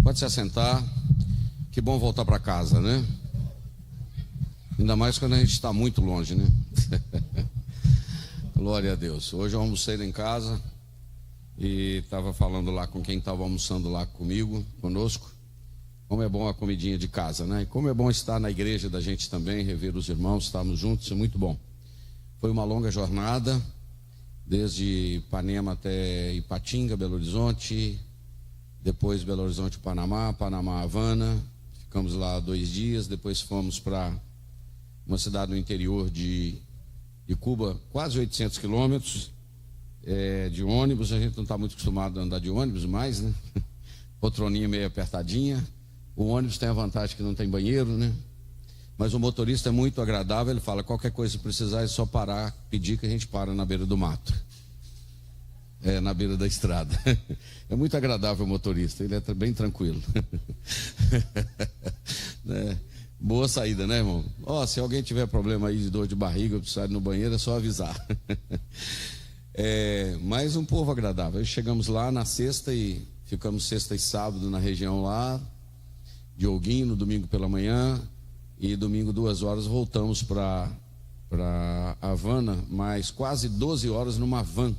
Pode se assentar. Que bom voltar para casa, né? Ainda mais quando a gente está muito longe, né? Glória a Deus. Hoje eu almocei lá em casa e estava falando lá com quem estava almoçando lá conosco. Como é bom a comidinha de casa, né? E como é bom estar na igreja da gente também, rever os irmãos, estarmos juntos, é muito bom. Foi uma longa jornada, desde Ipanema até Ipatinga, Belo Horizonte, depois Belo Horizonte, Panamá, Havana. Ficamos lá 2 dias, depois fomos para uma cidade no interior de Cuba, quase 800 quilômetros de ônibus. A gente não está muito acostumado a andar de ônibus mais, né? Poltroninha meio apertadinha. O ônibus tem a vantagem que não tem banheiro, né? Mas o motorista é muito agradável. Ele fala, qualquer coisa que precisar é só parar, pedir que a gente para na beira do mato, na beira da estrada. É muito agradável o motorista, ele é bem tranquilo. Boa saída, né, irmão? Se alguém tiver problema aí de dor de barriga, precisar ir no banheiro, é só avisar. Mas um povo agradável. Chegamos lá na sexta e ficamos sexta e sábado na região lá de Holguín, no domingo pela manhã, e domingo 2 horas voltamos para Havana, mas quase 12 horas numa van,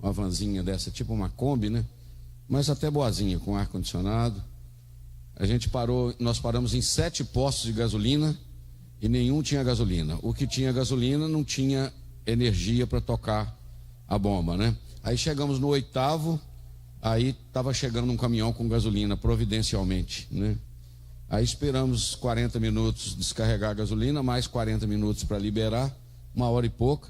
uma vanzinha dessa, tipo uma Kombi, né? Mas até boazinha, com ar-condicionado. Nós paramos em 7 postos de gasolina e nenhum tinha gasolina. O que tinha gasolina não tinha energia para tocar a bomba, né? Aí chegamos no 8º, aí estava chegando um caminhão com gasolina, providencialmente, né? Aí esperamos 40 minutos descarregar a gasolina, mais 40 minutos para liberar, 1h e pouca.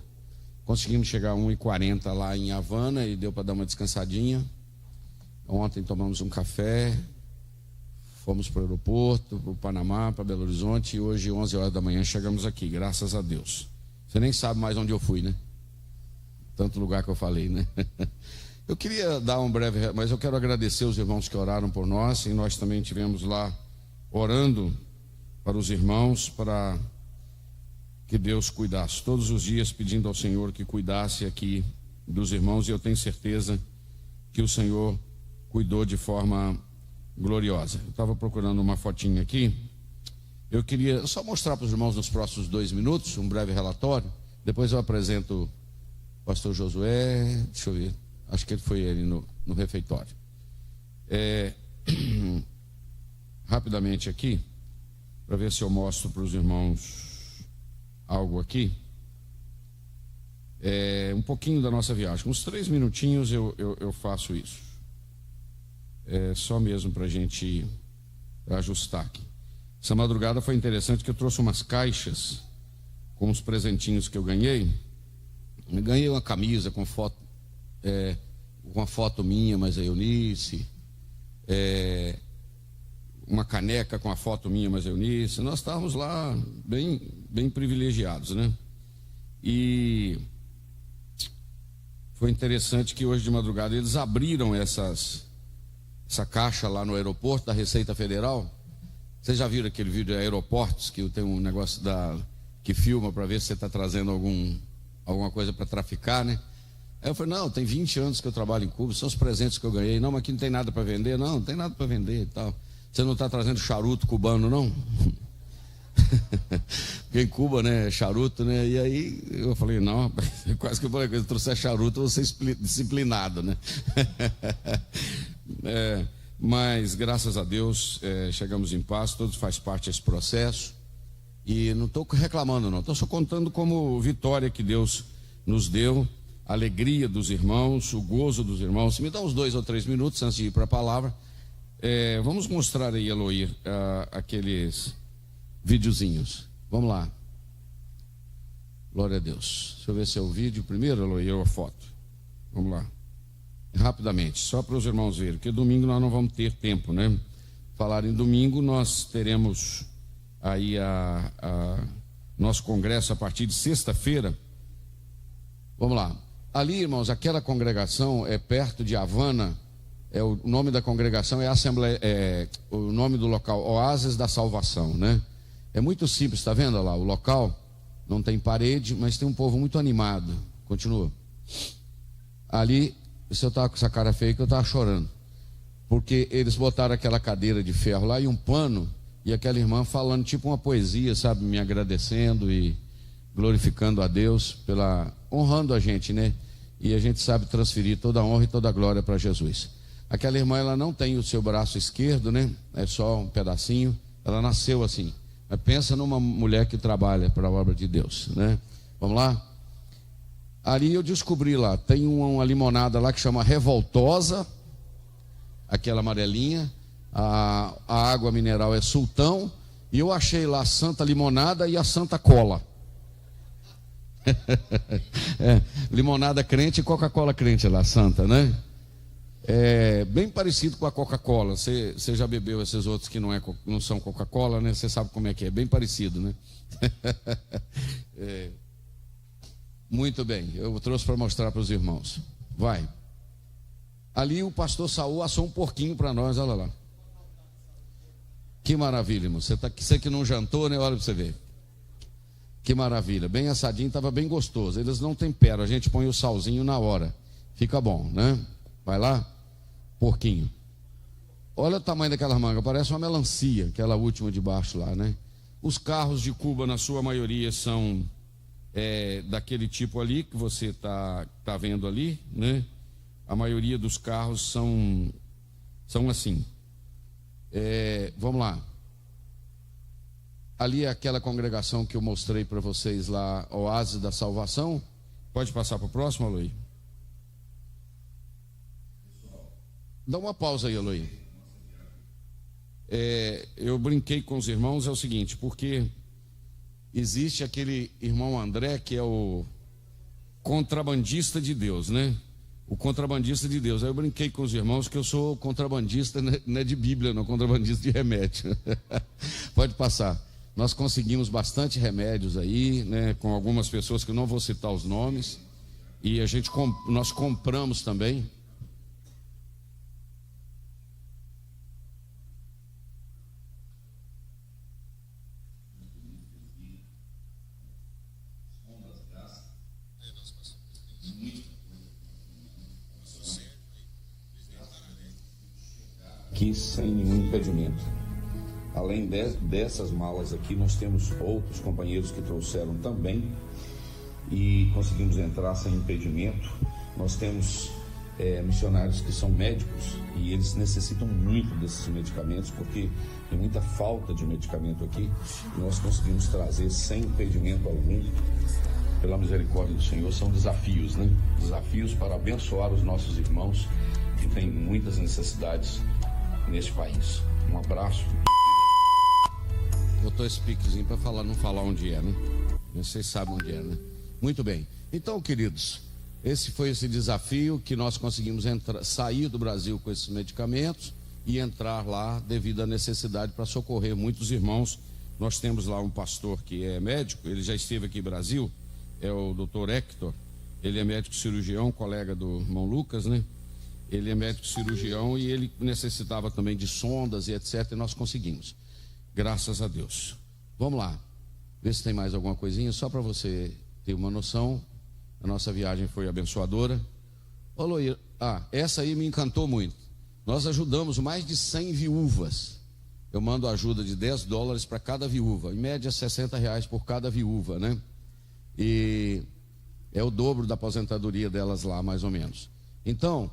Conseguimos chegar a 1h40 lá em Havana e deu para dar uma descansadinha. Ontem tomamos um café, fomos para o aeroporto, para o Panamá, para Belo Horizonte, e hoje, 11 horas da manhã, chegamos aqui, graças a Deus. Você nem sabe mais onde eu fui, né? Tanto lugar que eu falei, né? Eu queria dar um breve, mas eu quero agradecer os irmãos que oraram por nós, e nós também tivemos lá orando para os irmãos, para que Deus cuidasse, todos os dias pedindo ao Senhor que cuidasse aqui dos irmãos, e eu tenho certeza que o Senhor cuidou de forma gloriosa. Eu estava procurando uma fotinha aqui, eu queria só mostrar para os irmãos nos próximos 2 minutos, um breve relatório, depois eu apresento o pastor Josué, deixa eu ver, acho que ele foi ele no refeitório. Rapidamente aqui, para ver se eu mostro para os irmãos algo aqui, um pouquinho da nossa viagem, uns 3 minutinhos eu faço isso, só mesmo para a gente ajustar aqui. Essa madrugada foi interessante que eu trouxe umas caixas com os presentinhos que eu ganhei. Eu ganhei uma camisa com foto, uma foto minha, mas a Eunice, uma caneca com a foto minha, mas a Eunice. Nós estávamos lá bem privilegiados, né? E foi interessante que hoje de madrugada eles abriram essa caixa lá no aeroporto da Receita Federal. Vocês já viram aquele vídeo de aeroportos, que tem um negócio que filma para ver se você está trazendo alguma coisa para traficar, né? Aí eu falei, não, tem 20 anos que eu trabalho em Cuba, são os presentes que eu ganhei. Não, mas aqui não tem nada para vender. Não tem nada para vender e tal. Você não está trazendo charuto cubano, não? Porque em Cuba, né, charuto, né? E aí eu falei, não, quase que eu falei, se eu trouxer charuto, eu vou ser disciplinado, né? Mas graças a Deus chegamos em paz, todos faz parte desse processo. E não estou reclamando, não, estou só contando como vitória que Deus nos deu, a alegria dos irmãos, o gozo dos irmãos. Se me dá uns 2 ou 3 minutos antes de ir para a palavra, vamos mostrar aí, Eloir, aqueles videozinhos. Vamos lá. Glória a Deus. Deixa eu ver se é o vídeo primeiro, Eloir, ou a foto. Vamos lá. Rapidamente, só para os irmãos verem, porque domingo nós não vamos ter tempo, né? Falar em domingo, nós teremos aí nosso congresso a partir de sexta-feira. Vamos lá. Ali, irmãos, aquela congregação é perto de Havana. O nome da congregação é Assembleia, o nome do local, Oásis da Salvação, né? É muito simples, está vendo lá? O local não tem parede, mas tem um povo muito animado. Continua. Ali, se eu estava com essa cara feia, que eu estava chorando. porque eles botaram aquela cadeira de ferro lá e um pano, e aquela irmã falando tipo uma poesia, sabe, me agradecendo e glorificando a Deus, honrando a gente, né? E a gente sabe transferir toda a honra e toda a glória para Jesus. Aquela irmã, ela não tem o seu braço esquerdo, né? É só um pedacinho, ela nasceu assim. Mas pensa numa mulher que trabalha para a obra de Deus, né? Vamos lá? Ali eu descobri lá, tem uma limonada lá que chama Revoltosa, aquela amarelinha, a água mineral é Sultão, e eu achei lá a Santa Limonada e a Santa Cola. Limonada crente e Coca-Cola crente lá, Santa, né? É bem parecido com a Coca-Cola. Você já bebeu esses outros que não são Coca-Cola, né? Você sabe como é que é, bem parecido, né? Muito bem, eu trouxe para mostrar para os irmãos. Vai. Ali o pastor Saul assou um porquinho para nós, olha lá. Que maravilha, irmão. Você que não jantou, né? Olha para você ver. Que maravilha, bem assadinho, estava bem gostoso. Eles não temperam, a gente põe o salzinho na hora. Fica bom, né? Vai lá, porquinho. Olha o tamanho daquela manga, parece uma melancia, aquela última de baixo lá, né? Os carros de Cuba, na sua maioria, são daquele tipo ali que você tá vendo ali, né? A maioria dos carros são assim. Vamos lá. Ali é aquela congregação que eu mostrei para vocês lá, Oásis da Salvação. Pode passar para o próximo, Aloy? Dá uma pausa aí, Aloy. Eu brinquei com os irmãos, é o seguinte, porque existe aquele irmão André que é o contrabandista de Deus, né? O contrabandista de Deus. Aí eu brinquei com os irmãos que eu sou contrabandista, não é de Bíblia, não, contrabandista de remédio. Pode passar. Nós conseguimos bastante remédios aí, né, com algumas pessoas que eu não vou citar os nomes, e nós compramos também. Aqui sem nenhum impedimento. Além dessas malas aqui, nós temos outros companheiros que trouxeram também e conseguimos entrar sem impedimento. Nós temos missionários que são médicos e eles necessitam muito desses medicamentos porque tem muita falta de medicamento aqui e nós conseguimos trazer sem impedimento algum. Pela misericórdia do Senhor, são desafios, né? Desafios para abençoar os nossos irmãos que têm muitas necessidades neste país. Um abraço. Botou esse piquezinho para não falar onde é, né? Vocês sabem onde é, né? Muito bem. Então, queridos, esse foi esse desafio que nós conseguimos sair do Brasil com esses medicamentos e entrar lá devido à necessidade para socorrer muitos irmãos. Nós temos lá um pastor que é médico, ele já esteve aqui no Brasil, é o Dr. Hector. Ele é médico cirurgião, colega do irmão Lucas, né? Ele é médico cirurgião e ele necessitava também de sondas e etc. E nós conseguimos. Graças a Deus. Vamos lá. Vê se tem mais alguma coisinha, só para você ter uma noção. A nossa viagem foi abençoadora. Ô, Loir, essa aí me encantou muito. Nós ajudamos mais de 100 viúvas. Eu mando ajuda de $10 para cada viúva. Em média, R$60 por cada viúva, né? E é o dobro da aposentadoria delas lá, mais ou menos. Então,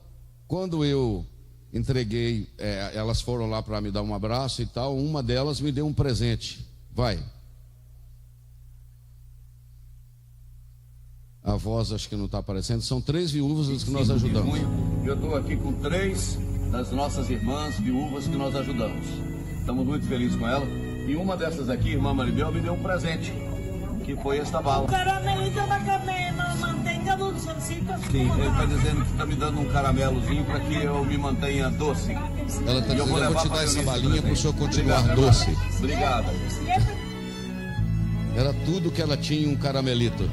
quando eu entreguei, elas foram lá para me dar um abraço e tal, uma delas me deu um presente. Vai. A voz acho que não está aparecendo. São 3 viúvas que nós ajudamos. Eu estou aqui com 3 das nossas irmãs viúvas que nós ajudamos. Estamos muito felizes com ela. E uma dessas aqui, irmã Maribel, me deu um presente, que foi esta bala. Caramelito da manteiga dulcecita. Sim, ele está dizendo que está me dando um caramelozinho para que eu me mantenha doce. Ela está dizendo, eu vou te dar essa balinha para o senhor continuar Obrigado, doce. Obrigado. Era tudo que ela tinha, um caramelito.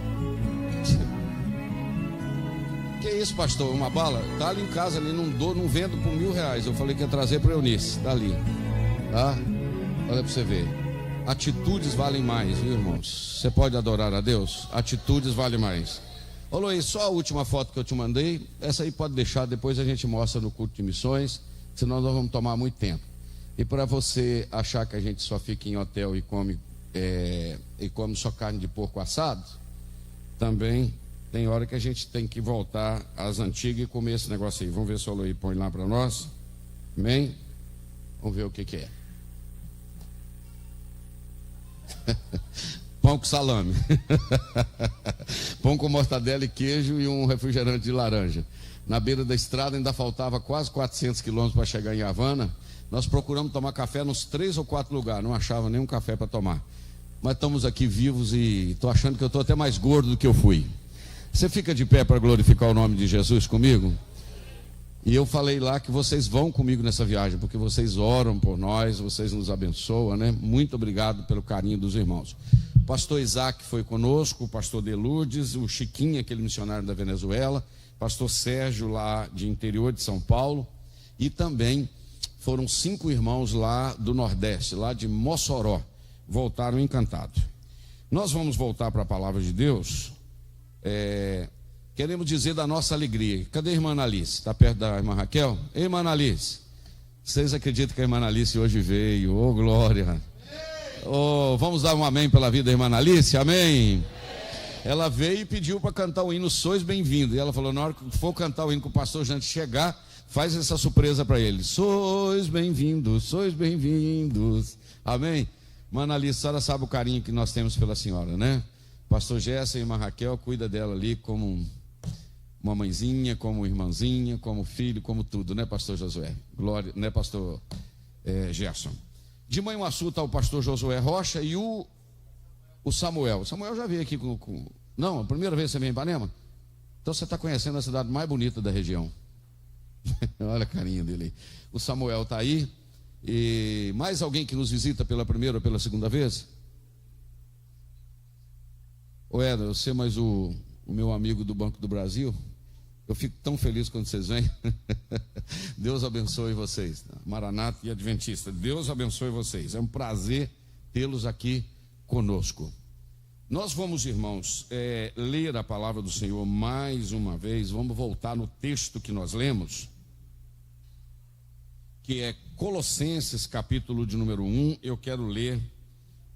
Que isso, pastor? Uma bala? Tá ali em casa, ali não vendo por R$1.000. Eu falei que ia trazer para Eunice. Tá ali, tá? Olha para você ver. Atitudes valem mais, viu, irmãos? Você pode adorar a Deus? Atitudes valem mais. Ô, Luiz, só a última foto que eu te mandei. Essa aí pode deixar, depois a gente mostra no culto de missões. senão nós vamos tomar muito tempo. E para você achar que a gente só fica em hotel e come só carne de porco assado, também tem hora que a gente tem que voltar às antigas e comer esse negócio aí. Vamos ver se o Aloy põe lá para nós. Amém? Vamos ver o que é. Pão com salame. Pão com mortadela e queijo e um refrigerante de laranja. Na beira da estrada ainda faltava quase 400 quilômetros para chegar em Havana. Nós procuramos tomar café nos 3 ou 4 lugares, não achava nenhum café para tomar. Mas estamos aqui vivos e estou achando que eu estou até mais gordo do que eu fui. Você fica de pé para glorificar o nome de Jesus comigo? E eu falei lá que vocês vão comigo nessa viagem, porque vocês oram por nós, vocês nos abençoam, né? Muito obrigado pelo carinho dos irmãos. O pastor Isaac foi conosco, o pastor De Lourdes, o Chiquinho, aquele missionário da Venezuela, pastor Sérgio lá de interior de São Paulo, e também foram 5 irmãos lá do Nordeste, lá de Mossoró, voltaram encantados. Nós vamos voltar para a palavra de Deus. Queremos dizer da nossa alegria. Cadê a irmã Analice? Está perto da irmã Raquel? Ei, irmã Analice, vocês acreditam que a irmã Analice hoje veio? Ô, glória! Oh, vamos dar um amém pela vida da irmã Analice? Amém! Ela veio e pediu para cantar o hino Sois Bem-vindo. E ela falou, na hora que for cantar o hino com o pastor Jante chegar, faz essa surpresa para ele. Sois bem-vindos, sois bem-vindos. Amém? Irmã Analice, a senhora sabe o carinho que nós temos pela senhora, né? Pastor Gerson e irmã Raquel cuida dela ali como uma mãezinha, como irmãzinha, como filho, como tudo, né, pastor Josué? Glória, né, pastor Gerson? De Manhuaçu está o pastor Josué Rocha e o Samuel. O Samuel já veio aqui Não, a primeira vez que você vem em Ipanema? Então você está conhecendo a cidade mais bonita da região. Olha a carinha dele aí. O Samuel está aí. E mais alguém que nos visita pela primeira ou pela segunda vez? Ô Éder, você mais o meu amigo do Banco do Brasil, eu fico tão feliz quando vocês vêm. Deus abençoe vocês, Maranata e Adventista, Deus abençoe vocês, é um prazer tê-los aqui conosco. Nós vamos, irmãos, ler a palavra do Senhor mais uma vez. Vamos voltar no texto que nós lemos, que é Colossenses, capítulo de número 1. Eu quero ler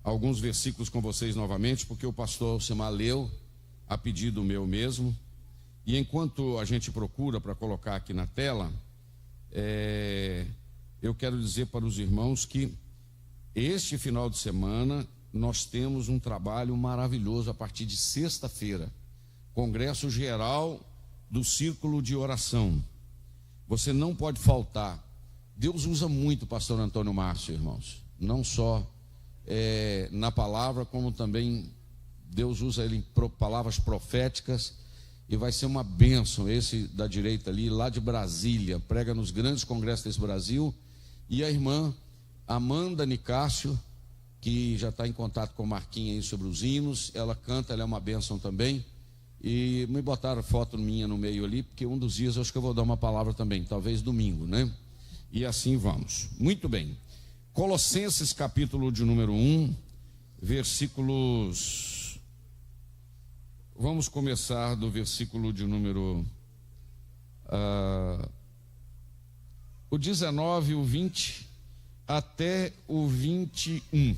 alguns versículos com vocês novamente, porque o pastor Alcimar leu a pedido meu mesmo. E enquanto a gente procura para colocar aqui na tela, eu quero dizer para os irmãos que este final de semana nós temos um trabalho maravilhoso a partir de sexta-feira, Congresso Geral do Círculo de Oração. Você não pode faltar. Deus usa muito o pastor Antônio Márcio, irmãos, não só na palavra, como também Deus usa ele em palavras proféticas, e vai ser uma bênção. Esse da direita ali, lá de Brasília, prega nos grandes congressos desse Brasil. E a irmã Amanda Nicásio, que já está em contato com o Marquinhos aí sobre os hinos, ela canta, ela é uma bênção também. E me botaram foto minha no meio ali, porque um dos dias eu acho que eu vou dar uma palavra também, talvez domingo, né? E assim vamos. Muito bem. Colossenses capítulo de número 1, versículos... Vamos começar do versículo de número... o 19, o 20, até o 21.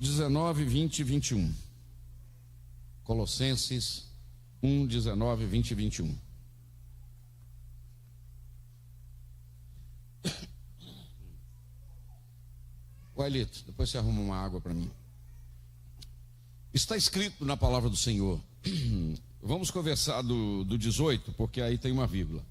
19, 20 e 21. Colossenses 1, 19, 20 e 21. Ailito, depois você arruma uma água para mim. Está escrito na palavra do Senhor. Vamos conversar do 18, porque aí tem uma vírgula.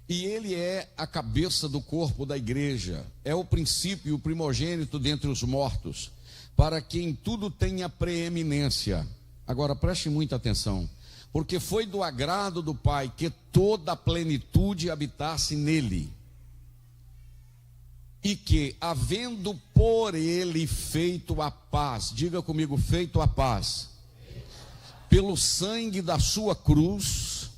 E ele é a cabeça do corpo da igreja, é o princípio e o primogênito dentre os mortos, para que em tudo tenha preeminência. Agora preste muita atenção, porque foi do agrado do Pai que toda a plenitude habitasse nele, e que, havendo por ele feito a paz, diga comigo, feito a paz, pelo sangue da sua cruz,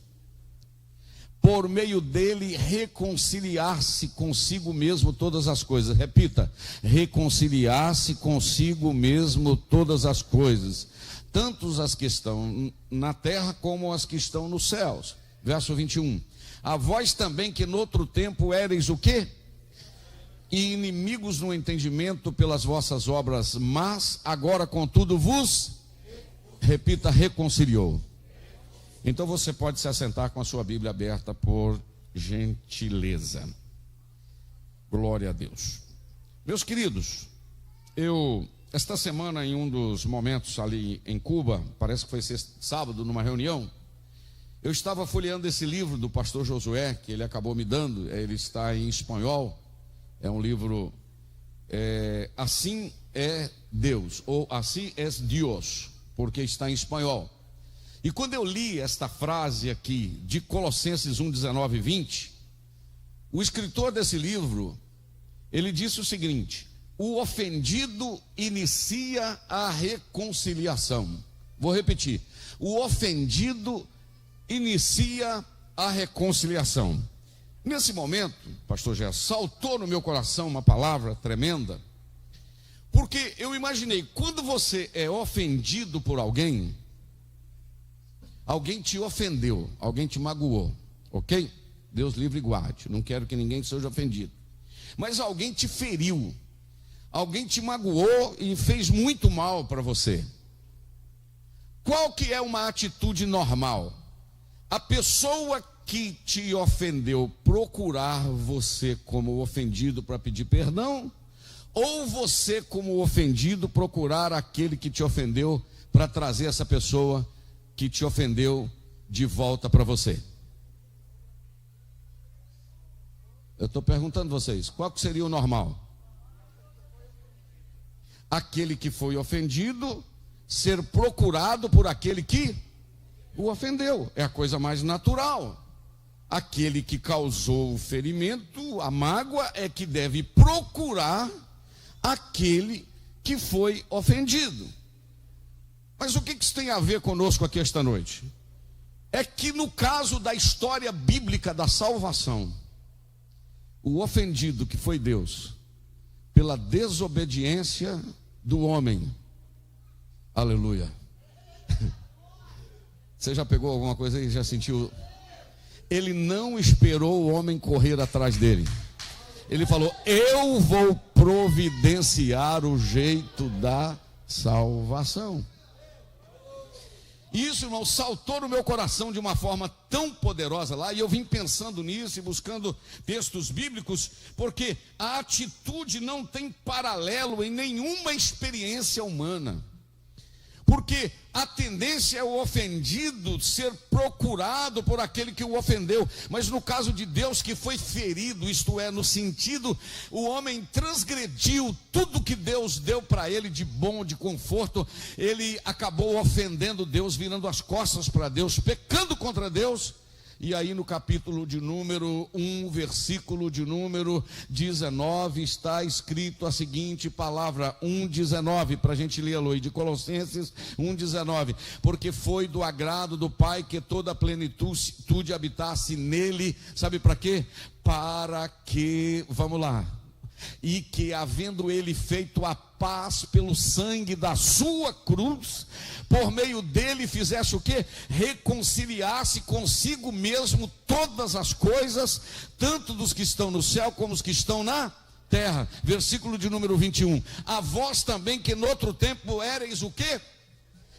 por meio dele reconciliar-se consigo mesmo todas as coisas. Repita, reconciliar-se consigo mesmo todas as coisas, tanto as que estão na terra como as que estão nos céus. Verso 21. A vós também que noutro tempo éreis o quê? e inimigos no entendimento pelas vossas obras, mas agora contudo vos, repita, reconciliou. Então você pode se assentar com a sua Bíblia aberta, por gentileza. Glória a Deus. Meus queridos, esta semana, em um dos momentos ali em Cuba, parece que foi sábado, numa reunião, eu estava folheando esse livro do pastor Josué, que ele acabou me dando. Ele está em espanhol. É um livro, Assim é Deus, ou Assim es Dios, porque está em espanhol. E quando eu li esta frase aqui, de Colossenses 1, 19 e 20, o escritor desse livro, ele disse o seguinte: o ofendido inicia a reconciliação. Vou repetir: o ofendido inicia a reconciliação. Nesse momento, pastor Gerson, saltou no meu coração uma palavra tremenda, porque eu imaginei, quando você é ofendido por alguém, alguém te ofendeu, alguém te magoou, ok? Deus livre e guarde, não quero que ninguém seja ofendido. Mas alguém te feriu, alguém te magoou e fez muito mal para você. Qual que é uma atitude normal? A pessoa que te ofendeu procurar você como ofendido para pedir perdão, ou você como ofendido procurar aquele que te ofendeu para trazer essa pessoa que te ofendeu de volta para você? Eu estou perguntando a vocês, qual que seria o normal? Aquele que foi ofendido ser procurado por aquele que o ofendeu, é a coisa mais natural. Aquele que causou o ferimento, a mágoa, é que deve procurar aquele que foi ofendido. Mas o que isso tem a ver conosco aqui esta noite? É que no caso da história bíblica da salvação, o ofendido, que foi Deus, pela desobediência do homem, aleluia. Você já pegou alguma coisa aí? Já sentiu? Ele não esperou o homem correr atrás dele. Ele falou: eu vou providenciar o jeito da salvação. Isso, irmão, saltou no meu coração de uma forma tão poderosa lá, e eu vim pensando nisso e buscando textos bíblicos, porque a atitude não tem paralelo em nenhuma experiência humana. Porque a tendência é o ofendido ser procurado por aquele que o ofendeu. Mas no caso de Deus, que foi ferido, isto é, no sentido, o homem transgrediu tudo que Deus deu para ele de bom, de conforto. Ele acabou ofendendo Deus, virando as costas para Deus, pecando contra Deus. E aí no capítulo de número 1, versículo de número 19, está escrito a seguinte palavra, 1:19, para a gente ler, Aloy, de Colossenses 1:19, porque foi do agrado do Pai que toda a plenitude habitasse nele, sabe para quê? Para que, vamos lá, e que havendo ele feito a paz pelo sangue da sua cruz, por meio dele fizesse o quê? Reconciliasse consigo mesmo todas as coisas, tanto dos que estão no céu como os que estão na terra. Versículo de número 21. A vós também, que no outro tempo éreis o quê?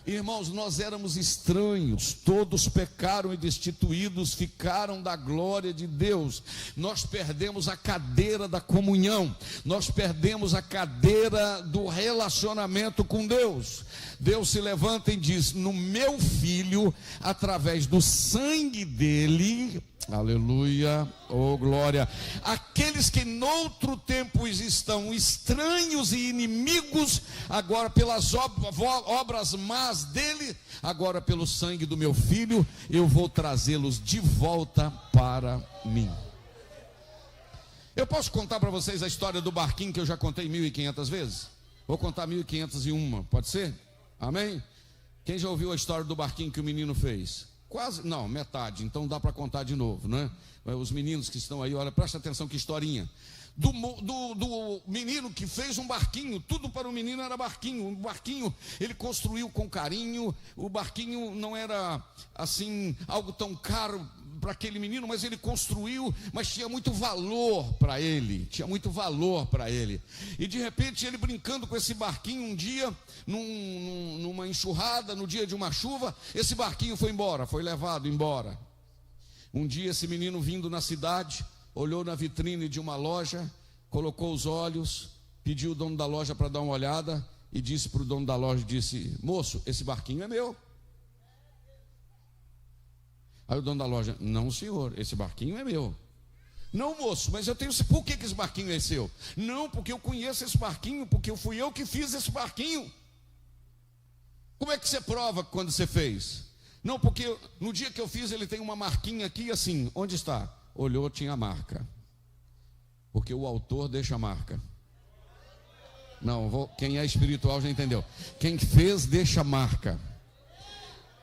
Irmãos, nós éramos estranhos, todos pecaram e destituídos ficaram da glória de Deus. Nós perdemos a cadeira da comunhão, nós perdemos a cadeira do relacionamento com Deus. Deus se levanta e diz: no meu filho, através do sangue dele, aleluia, oh glória, aqueles que noutro tempo estão estranhos e inimigos, agora pelas obras más dele, agora pelo sangue do meu filho, eu vou trazê-los de volta para mim. Eu posso contar para vocês a história do barquinho que eu já contei 1.500 vezes? Vou contar 1.501, pode ser? Amém? Quem já ouviu a história do barquinho que o menino fez? Quase, não, metade, então dá para contar de novo, né? Os meninos que estão aí, olha, presta atenção que historinha. Do menino que fez um barquinho, tudo para o menino era barquinho. Um barquinho ele construiu com carinho. O barquinho não era assim algo tão caro, para aquele menino, mas ele construiu, mas tinha muito valor para ele, E de repente ele brincando com esse barquinho um dia, numa enxurrada, no dia de uma chuva, esse barquinho foi embora, foi levado embora. Um dia esse menino vindo na cidade, olhou na vitrine de uma loja, colocou os olhos, pediu o dono da loja para dar uma olhada e disse para o dono da loja, moço, esse barquinho é meu. Aí o dono da loja, não senhor, esse barquinho é meu. Não moço, mas eu tenho, por que esse barquinho é seu? Não, porque eu conheço esse barquinho, porque fui eu que fiz esse barquinho. Como é que você prova quando você fez? Não, porque no dia que eu fiz ele tem uma marquinha aqui assim, onde está? Olhou, tinha a marca. Porque o autor deixa a marca. Não, quem é espiritual já entendeu. Quem fez deixa a marca.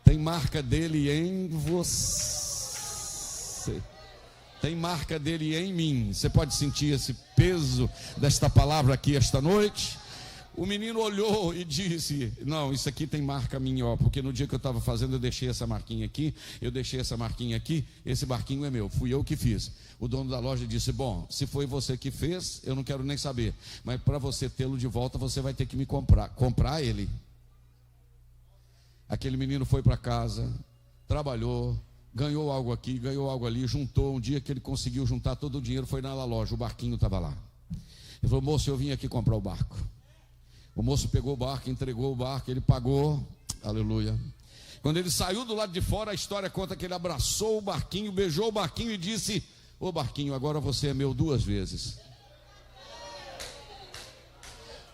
Tem marca dele em você. Tem marca dele em mim. Você pode sentir esse peso desta palavra aqui esta noite? O menino olhou e disse, não, isso aqui tem marca minha, ó, porque no dia que eu estava fazendo eu deixei essa marquinha aqui, esse barquinho é meu, fui eu que fiz. O dono da loja disse, bom, se foi você que fez, eu não quero nem saber, mas para você tê-lo de volta, você vai ter que me comprar ele. Aquele menino foi para casa, trabalhou, ganhou algo aqui, ganhou algo ali, juntou. Um dia que ele conseguiu juntar todo o dinheiro, foi na loja, o barquinho estava lá. Ele falou, moço, eu vim aqui comprar o barco. O moço pegou o barco, entregou o barco, ele pagou, aleluia. Quando ele saiu do lado de fora, a história conta que ele abraçou o barquinho, beijou o barquinho e disse, ô barquinho, agora você é meu 2 vezes.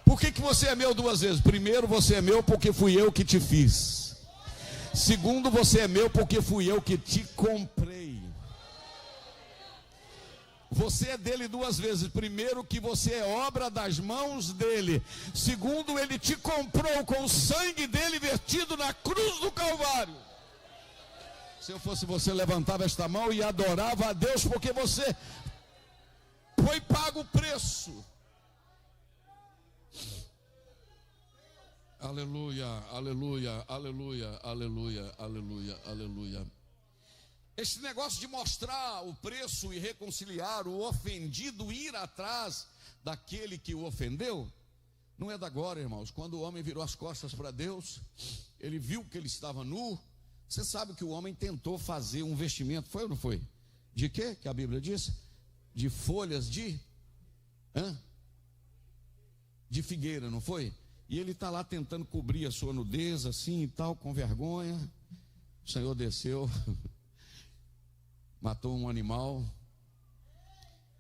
Por que você é meu 2 vezes? Primeiro, você é meu porque fui eu que te fiz. Segundo, você é meu porque fui eu que te comprei. Você é dele 2 vezes. Primeiro, que você é obra das mãos dele. Segundo, ele te comprou com o sangue dele vertido na cruz do Calvário. Se eu fosse você, levantava esta mão e adorava a Deus, porque você foi pago o preço. Aleluia, aleluia, aleluia, aleluia, aleluia, aleluia. Esse negócio de mostrar o preço e reconciliar o ofendido, ir atrás daquele que o ofendeu, não é da agora, irmãos. Quando o homem virou as costas para Deus, ele viu que ele estava nu. Você sabe que o homem tentou fazer um vestimento, foi ou não foi? De quê? Que a Bíblia diz? De folhas de figueira, não foi? E ele está lá tentando cobrir a sua nudez, assim e tal, com vergonha. O Senhor desceu, matou um animal.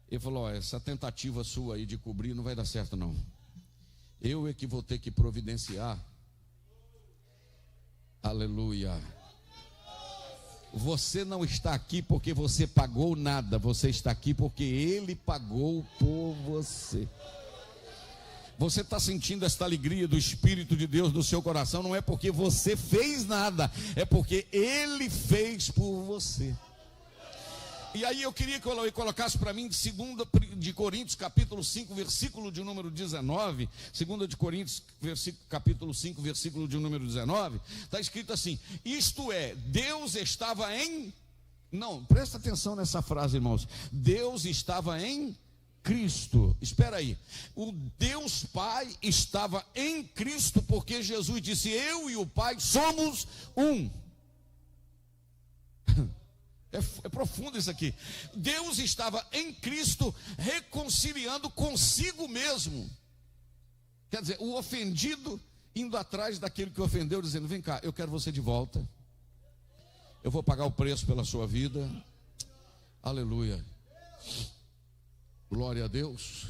Ele falou, essa tentativa sua aí de cobrir não vai dar certo não. Eu é que vou ter que providenciar. Aleluia. Você não está aqui porque você pagou nada. Você está aqui porque Ele pagou por você. Você está sentindo esta alegria do Espírito de Deus no seu coração, não é porque você fez nada, é porque Ele fez por você. E aí eu queria que eu colocasse para mim, 2 de Coríntios, capítulo 5, versículo de número 19, 2 de Coríntios, capítulo 5, versículo de número 19, está escrito assim, isto é, Deus estava em... Não, presta atenção nessa frase, irmãos. Deus estava em Cristo. Espera aí. O Deus Pai estava em Cristo, porque Jesus disse, eu e o Pai somos um. É profundo isso aqui. Deus estava em Cristo reconciliando consigo mesmo. Quer dizer, o ofendido indo atrás daquele que ofendeu, dizendo, vem cá, eu quero você de volta. Eu vou pagar o preço pela sua vida. Aleluia. Glória a Deus.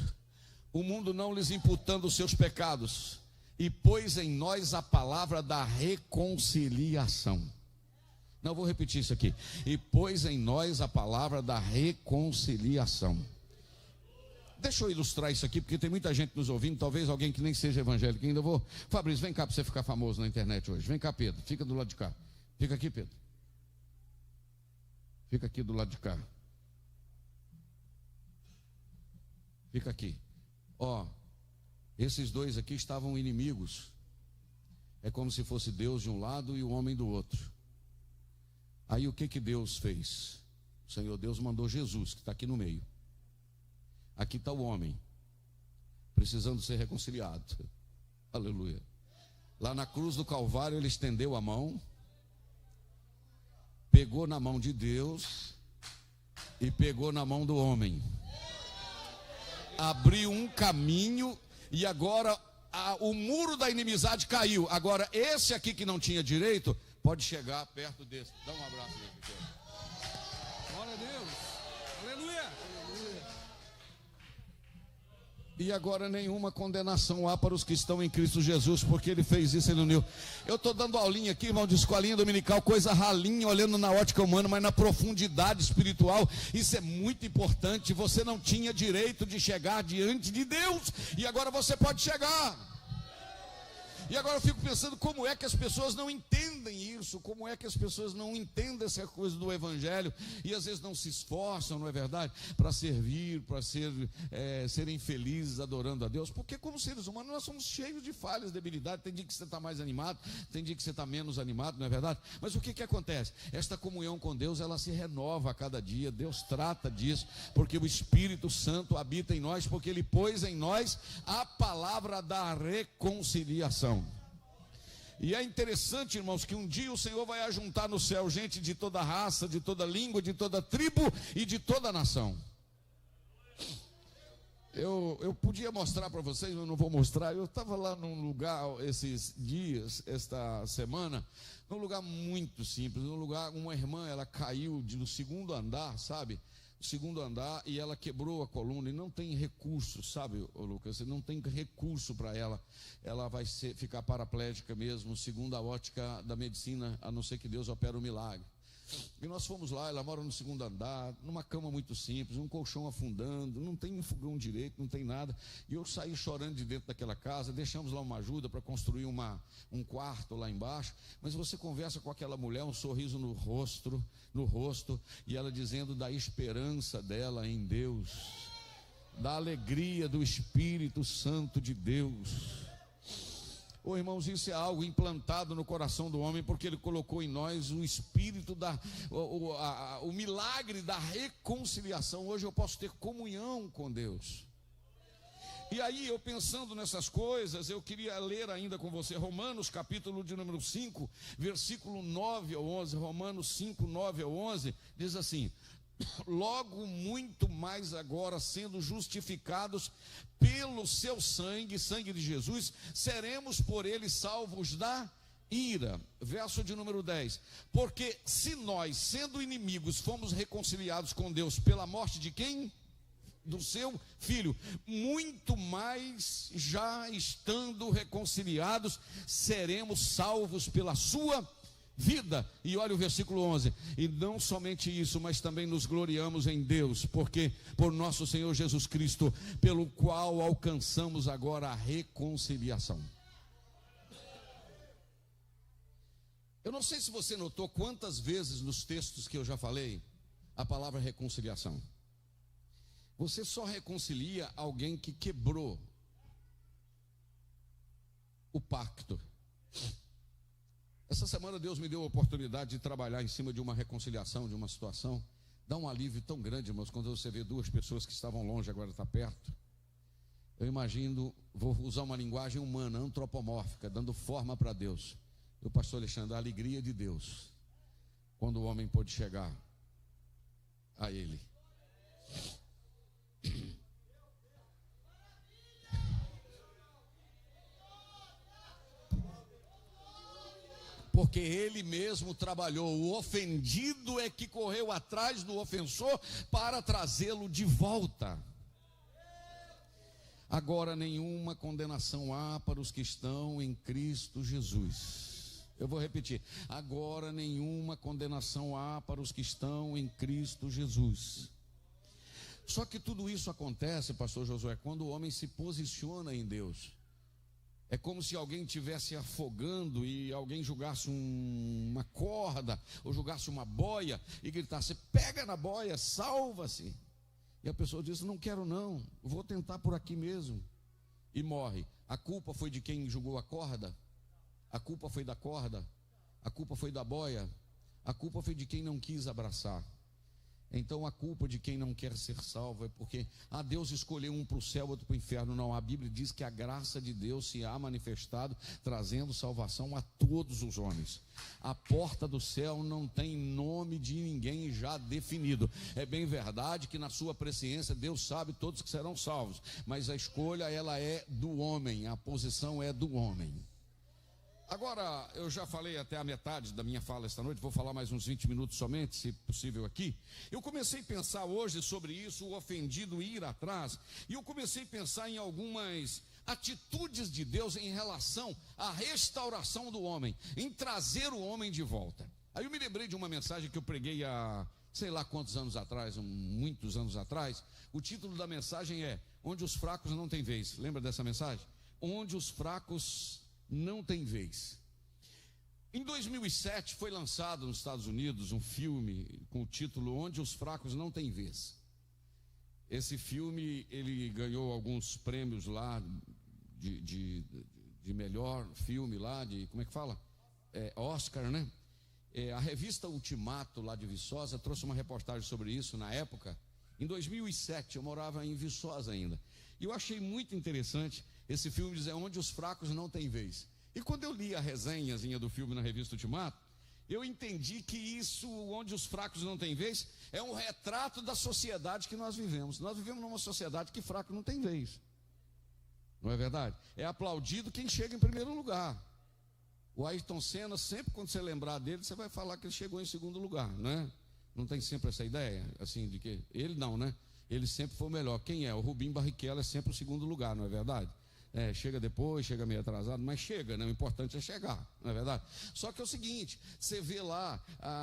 O mundo não lhes imputando os seus pecados, e pôs em nós a palavra da reconciliação. Não, vou repetir isso aqui. E pôs em nós a palavra da reconciliação. Deixa eu ilustrar isso aqui, porque tem muita gente nos ouvindo, talvez alguém que nem seja evangélico ainda. Fabrício, vem cá para você ficar famoso na internet hoje. Vem cá, Pedro, fica do lado de cá. Fica aqui, Pedro. Fica aqui do lado de cá. Fica aqui. Ó, esses dois aqui estavam inimigos. É como se fosse Deus de um lado e o homem do outro. Aí o que Deus fez? O Senhor Deus mandou Jesus, que está aqui no meio. Aqui está o homem, precisando ser reconciliado. Aleluia. Lá na cruz do Calvário ele estendeu a mão, pegou na mão de Deus e pegou na mão do homem. Abriu um caminho e agora o muro da inimizade caiu. Agora esse aqui que não tinha direito pode chegar perto desse. Dá um abraço nele, pequeno. Glória a Deus. Aleluia. E agora nenhuma condenação há para os que estão em Cristo Jesus, porque ele fez isso, ele uniu. Eu estou dando aulinha aqui, irmão, de escolinha dominical, coisa ralinha, olhando na ótica humana, mas na profundidade espiritual, isso é muito importante. Você não tinha direito de chegar diante de Deus, e agora você pode chegar. E agora eu fico pensando como é que as pessoas não entendem isso, como é que as pessoas não entendem essa coisa do Evangelho, e às vezes não se esforçam, não é verdade, para servir, para serem felizes adorando a Deus, porque como seres humanos nós somos cheios de falhas, debilidades. Tem dia que você está mais animado, tem dia que você está menos animado, não é verdade? Mas o que acontece? Esta comunhão com Deus, ela se renova a cada dia. Deus trata disso, porque o Espírito Santo habita em nós, porque Ele pôs em nós a palavra da reconciliação. E é interessante, irmãos, que um dia o Senhor vai ajuntar no céu gente de toda raça, de toda língua, de toda tribo e de toda nação. Eu podia mostrar para vocês, mas não vou mostrar. Eu estava lá num lugar esses dias, esta semana, num lugar muito simples, num lugar, uma irmã, ela caiu do segundo andar, sabe? Segundo andar, e ela quebrou a coluna, e não tem recurso, sabe, Lucas? Não tem recurso para ela vai ficar paraplégica mesmo, segundo a ótica da medicina, a não ser que Deus opere um milagre. E nós fomos lá, ela mora no segundo andar, numa cama muito simples, um colchão afundando, não tem um fogão direito, não tem nada. E eu saí chorando de dentro daquela casa, deixamos lá uma ajuda para construir um quarto lá embaixo. Mas você conversa com aquela mulher, um sorriso no rosto, e ela dizendo da esperança dela em Deus, da alegria do Espírito Santo de Deus. Oh, irmãos, isso é algo implantado no coração do homem, porque ele colocou em nós o espírito o milagre da reconciliação. Hoje eu posso ter comunhão com Deus. E aí, eu pensando nessas coisas, eu queria ler ainda com você Romanos, capítulo de número 5, versículo 9 ao 11. Romanos 5, 9 ao 11, diz assim: logo muito mais agora, sendo justificados pelo seu sangue de Jesus, seremos por ele salvos da ira. Verso de número 10: porque se nós, sendo inimigos, fomos reconciliados com Deus pela morte de quem? Do seu filho, muito mais, já estando reconciliados, seremos salvos pela sua vida. E olha o versículo 11: e não somente isso, mas também nos gloriamos em Deus, porque por nosso Senhor Jesus Cristo, pelo qual alcançamos agora a reconciliação. Eu não sei se você notou quantas vezes nos textos que eu já falei a palavra reconciliação. Você só reconcilia alguém que quebrou o pacto. Essa semana Deus me deu a oportunidade de trabalhar em cima de uma reconciliação, de uma situação. Dá um alívio tão grande, irmãos, quando você vê duas pessoas que estavam longe, agora está perto. Eu imagino, vou usar uma linguagem humana, antropomórfica, dando forma para Deus. O pastor Alexandre, a alegria de Deus, quando o homem pôde chegar a Ele. Porque ele mesmo trabalhou. O ofendido é que correu atrás do ofensor para trazê-lo de volta. Agora nenhuma condenação há para os que estão em Cristo Jesus. Eu vou repetir: agora nenhuma condenação há para os que estão em Cristo Jesus. Só que tudo isso acontece, pastor Josué, quando o homem se posiciona em Deus. É como se alguém estivesse afogando e alguém jogasse uma corda ou jogasse uma boia e gritasse: pega na boia, salva-se. E a pessoa diz: não quero não, vou tentar por aqui mesmo. E morre. A culpa foi de quem jogou a corda? A culpa foi da corda? A culpa foi da boia? A culpa foi de quem não quis abraçar. Então a culpa de quem não quer ser salvo é porque Deus escolheu um para o céu, outro para o inferno. Não, a Bíblia diz que a graça de Deus se há manifestado, trazendo salvação a todos os homens. A porta do céu não tem nome de ninguém já definido. É bem verdade que na sua presciência Deus sabe todos que serão salvos, mas a escolha ela é do homem, a posição é do homem. Agora, eu já falei até a metade da minha fala esta noite, vou falar mais uns 20 minutos somente, se possível aqui. Eu comecei a pensar hoje sobre isso, o ofendido ir atrás, e eu comecei a pensar em algumas atitudes de Deus em relação à restauração do homem, em trazer o homem de volta. Aí eu me lembrei de uma mensagem que eu preguei há, sei lá quantos anos atrás, muitos anos atrás. O título da mensagem é Onde os fracos não têm vez. Lembra dessa mensagem? Onde os fracos não tem vez. Em 2007 foi lançado nos Estados Unidos um filme com o título Onde os fracos não têm vez. Esse filme ele ganhou alguns prêmios lá de melhor filme lá, de como é que fala? Oscar, né? A revista Ultimato lá de Viçosa trouxe uma reportagem sobre isso na época. Em 2007 eu morava em Viçosa ainda. E eu achei muito interessante esse filme dizer Onde os fracos não têm vez. E quando eu li a resenhazinha do filme na revista Ultimato, eu entendi que isso, Onde os fracos não têm vez, é um retrato da sociedade que nós vivemos. Nós vivemos numa sociedade que fraco não tem vez. Não é verdade? É aplaudido quem chega em primeiro lugar. O Ayrton Senna, sempre quando você lembrar dele, você vai falar que ele chegou em segundo lugar, né? Não tem sempre essa ideia, assim, de que ele não, né? Ele sempre foi o melhor. Quem é? O Rubinho Barrichello é sempre o segundo lugar, não é verdade? Chega depois, chega meio atrasado, mas chega, né? O importante é chegar, não é verdade? Só que é o seguinte, você vê lá,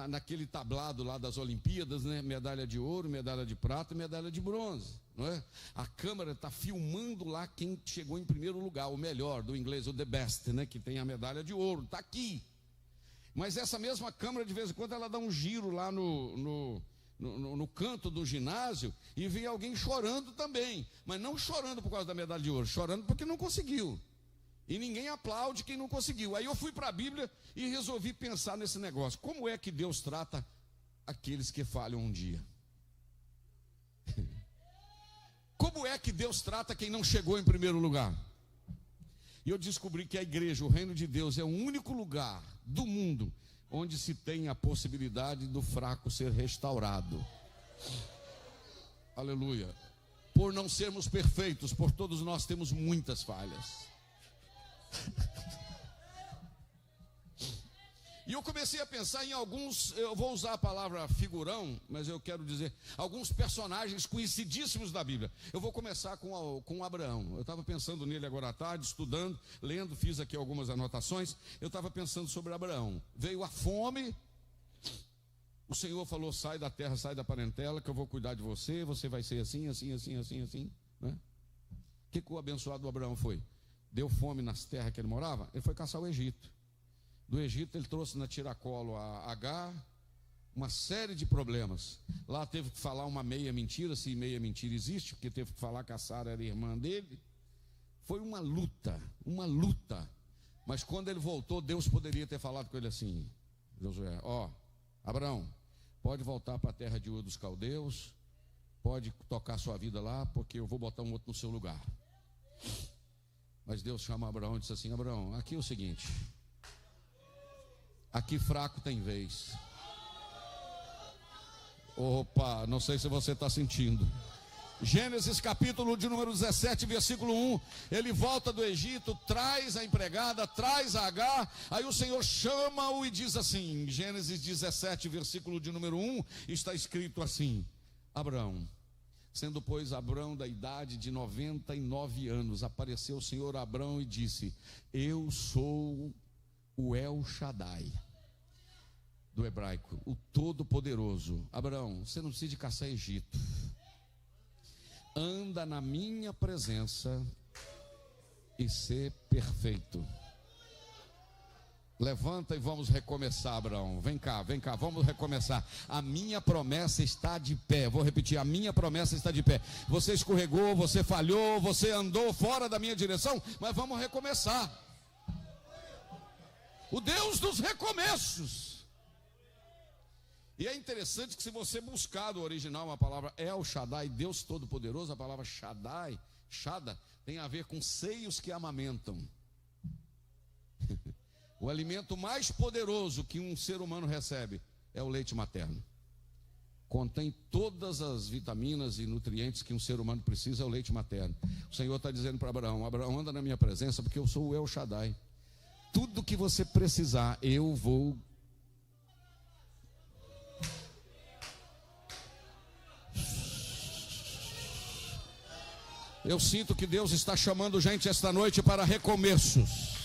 naquele tablado lá das Olimpíadas, né? Medalha de ouro, medalha de prata e medalha de bronze, não é? A câmera está filmando lá quem chegou em primeiro lugar, o melhor, do inglês, o the best, né? Que tem a medalha de ouro, está aqui. Mas essa mesma câmera, de vez em quando, ela dá um giro lá no canto do ginásio e vem alguém chorando também, mas não chorando por causa da medalha de ouro, chorando porque não conseguiu. E ninguém aplaude quem não conseguiu. Aí eu fui para a Bíblia e resolvi pensar nesse negócio. Como é que Deus trata aqueles que falham um dia? Como é que Deus trata quem não chegou em primeiro lugar? E eu descobri que a igreja, o reino de Deus, é o único lugar do mundo onde se tem a possibilidade do fraco ser restaurado. Aleluia. Por não sermos perfeitos, por todos nós temos muitas falhas. E eu comecei a pensar em alguns, eu vou usar a palavra figurão, mas eu quero dizer, alguns personagens conhecidíssimos da Bíblia. Eu vou começar com Abraão. Eu estava pensando nele agora à tarde, estudando, lendo, fiz aqui algumas anotações. Eu estava pensando sobre Abraão. Veio a fome, o Senhor falou, sai da terra, sai da parentela, que eu vou cuidar de você, você vai ser assim, assim, assim, assim, assim, né? O que o abençoado Abraão foi? Deu fome nas terras que ele morava? Ele foi caçar o Egito. Do Egito ele trouxe na tiracolo a Agar, uma série de problemas. Lá teve que falar uma meia mentira, se meia mentira existe, porque teve que falar que a Sara era irmã dele. Foi uma luta, uma luta. Mas quando ele voltou, Deus poderia ter falado com ele assim: Josué, Abraão, pode voltar para a terra de Ur dos Caldeus, pode tocar sua vida lá, porque eu vou botar um outro no seu lugar. Mas Deus chama Abraão e disse assim: Abraão, aqui é o seguinte, aqui fraco tem vez. Opa, não sei se você está sentindo. Gênesis capítulo de número 17, versículo 1. Ele volta do Egito, traz a empregada, traz a Agar. Aí o Senhor chama-o e diz assim, Gênesis 17, versículo de número 1, está escrito assim: Abraão, sendo pois Abraão da idade de 99 anos, apareceu o Senhor a Abraão e disse: eu sou o El Shaddai, do hebraico, o Todo-Poderoso. Abraão, você não precisa de caçar Egito. Anda na minha presença e ser perfeito. Levanta e vamos recomeçar, Abraão. Vem cá, vamos recomeçar. A minha promessa está de pé. Vou repetir, a minha promessa está de pé. Você escorregou, você falhou, você andou fora da minha direção, mas vamos recomeçar. O Deus dos recomeços. E é interessante que se você buscar no original uma palavra El Shaddai, Deus Todo-Poderoso, a palavra Shaddai, Shada, tem a ver com seios que amamentam. O alimento mais poderoso que um ser humano recebe é o leite materno. Contém todas as vitaminas e nutrientes que um ser humano precisa, é o leite materno. O Senhor está dizendo para Abraão: Abraão, anda na minha presença, porque eu sou o El Shaddai. Tudo que você precisar, eu vou. Eu sinto que Deus está chamando gente esta noite para recomeços.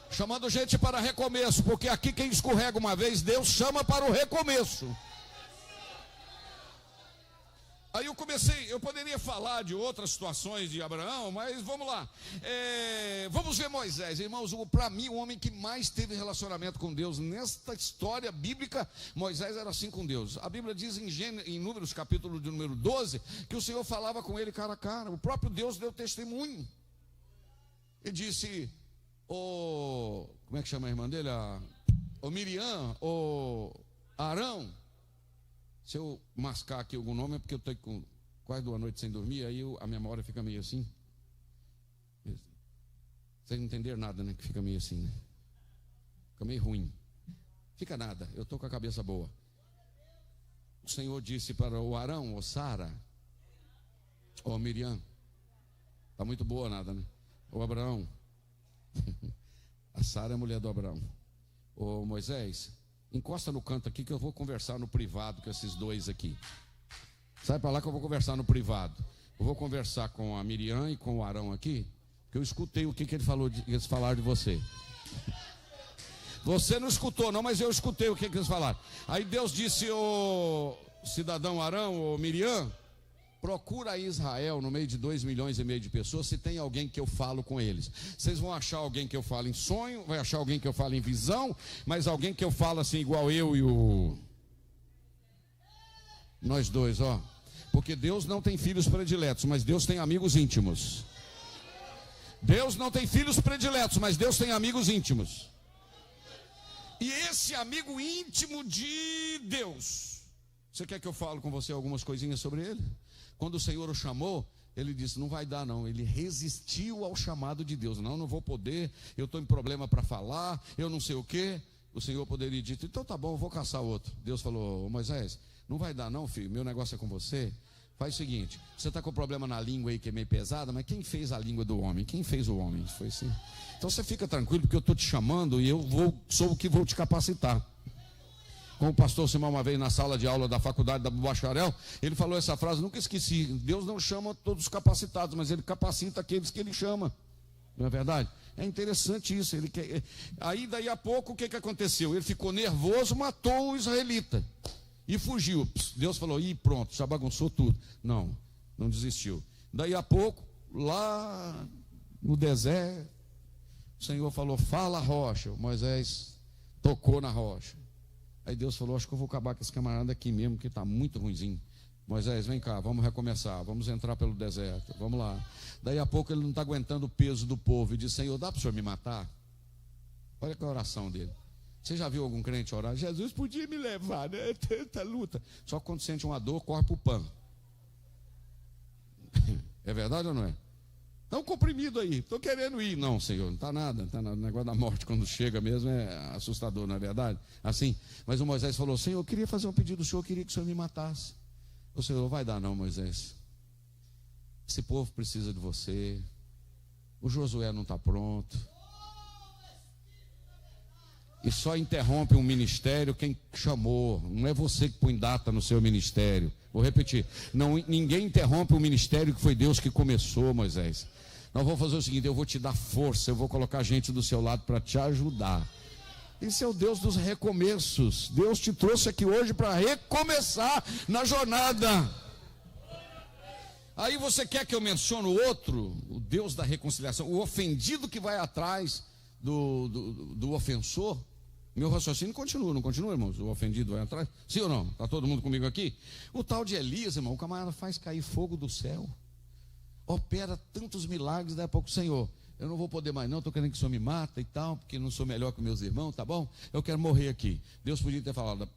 Chamando gente para recomeço, porque aqui quem escorrega uma vez, Deus chama para o recomeço. Aí eu poderia falar de outras situações de Abraão, mas vamos lá. Vamos ver Moisés. Irmãos, para mim, o homem que mais teve relacionamento com Deus nesta história bíblica, Moisés era assim com Deus. A Bíblia diz em Números, capítulo de número 12, que o Senhor falava com ele cara a cara. O próprio Deus deu testemunho. Ele disse, como é que chama a irmã dele? O Miriam, o Arão. Se eu mascar aqui algum nome é porque eu estou com quase 2 noites sem dormir, aí a memória fica meio assim. Vocês não entenderam nada, né? Que fica meio assim, né? Fica meio ruim. Fica nada, eu estou com a cabeça boa. O Senhor disse para o Arão, ou Sara, ou Miriam, está muito boa nada, né? O Abraão, a Sara é a mulher do Abraão. O Moisés, encosta no canto aqui que eu vou conversar no privado com esses dois aqui. Sai para lá que eu vou conversar no privado. Eu vou conversar com a Miriam e com o Arão aqui, porque eu escutei o que eles falaram de você. Você não escutou não, mas eu escutei o que eles falaram. Aí Deus disse, ô cidadão Arão, ô Miriam, procura aí Israel no meio de 2,5 milhões de pessoas, se tem alguém que eu falo com eles. Vocês vão achar alguém que eu falo em sonho, vai achar alguém que eu falo em visão, mas alguém que eu falo assim igual eu e nós dois, ó. Porque Deus não tem filhos prediletos, mas Deus tem amigos íntimos. Deus não tem filhos prediletos, mas Deus tem amigos íntimos. E esse amigo íntimo de Deus, você quer que eu fale com você algumas coisinhas sobre ele? Quando o Senhor o chamou, ele disse, não vai dar não. Ele resistiu ao chamado de Deus. Não vou poder, eu estou em problema para falar, eu não sei o quê. O Senhor poderia dizer, então tá bom, eu vou caçar outro. Deus falou, Moisés, não vai dar não, filho, meu negócio é com você. Faz o seguinte, você está com problema na língua aí que é meio pesada, mas quem fez a língua do homem? Quem fez o homem? Foi assim. Então você fica tranquilo, porque eu estou te chamando e sou o que vou te capacitar. Como o pastor Simão uma vez na sala de aula da faculdade da bacharel, ele falou essa frase, nunca esqueci. Deus não chama todos os capacitados, mas ele capacita aqueles que ele chama. Não é verdade? É interessante isso. Aí daí a pouco o que aconteceu? Ele ficou nervoso, matou o israelita e fugiu. Deus falou, pronto, já bagunçou tudo. Não desistiu. Daí a pouco, lá no deserto, o Senhor falou, fala a rocha. O Moisés tocou na rocha. Aí Deus falou, acho que eu vou acabar com esse camarada aqui mesmo, que está muito ruinzinho. Moisés, vem cá, vamos recomeçar, vamos entrar pelo deserto, vamos lá. Daí a pouco ele não está aguentando o peso do povo e diz, Senhor, dá para o Senhor me matar? Olha que a oração dele. Você já viu algum crente orar? Jesus podia me levar, né? Tanta luta. Só que quando sente uma dor, corre para o pão. É verdade ou não é? Está um comprimido aí, estou querendo ir. Não, Senhor, não está nada, O negócio da morte quando chega mesmo é assustador, não é verdade? Assim, mas o Moisés falou, Senhor, eu queria fazer um pedido do Senhor, eu queria que o Senhor me matasse. O Senhor, não vai dar não, Moisés. Esse povo precisa de você. O Josué não está pronto. E só interrompe um ministério quem chamou. Não é você que põe data no seu ministério. Vou repetir, ninguém interrompe o ministério que foi Deus que começou, Moisés. Nós vamos fazer o seguinte, eu vou te dar força, eu vou colocar gente do seu lado para te ajudar. Esse é o Deus dos recomeços. Deus te trouxe aqui hoje para recomeçar na jornada. Aí você quer que eu mencione o outro, o Deus da reconciliação, o ofendido que vai atrás do ofensor? Meu raciocínio continua, não continua, irmãos? O ofendido vai atrás? Sim ou não? Está todo mundo comigo aqui? O tal de Elias, irmão, o camarada faz cair fogo do céu, opera tantos milagres, daí a pouco, Senhor, eu não vou poder mais não, estou querendo que o senhor me mata e tal, porque não sou melhor que meus irmãos, tá bom? Eu quero morrer aqui. Deus podia ter falado,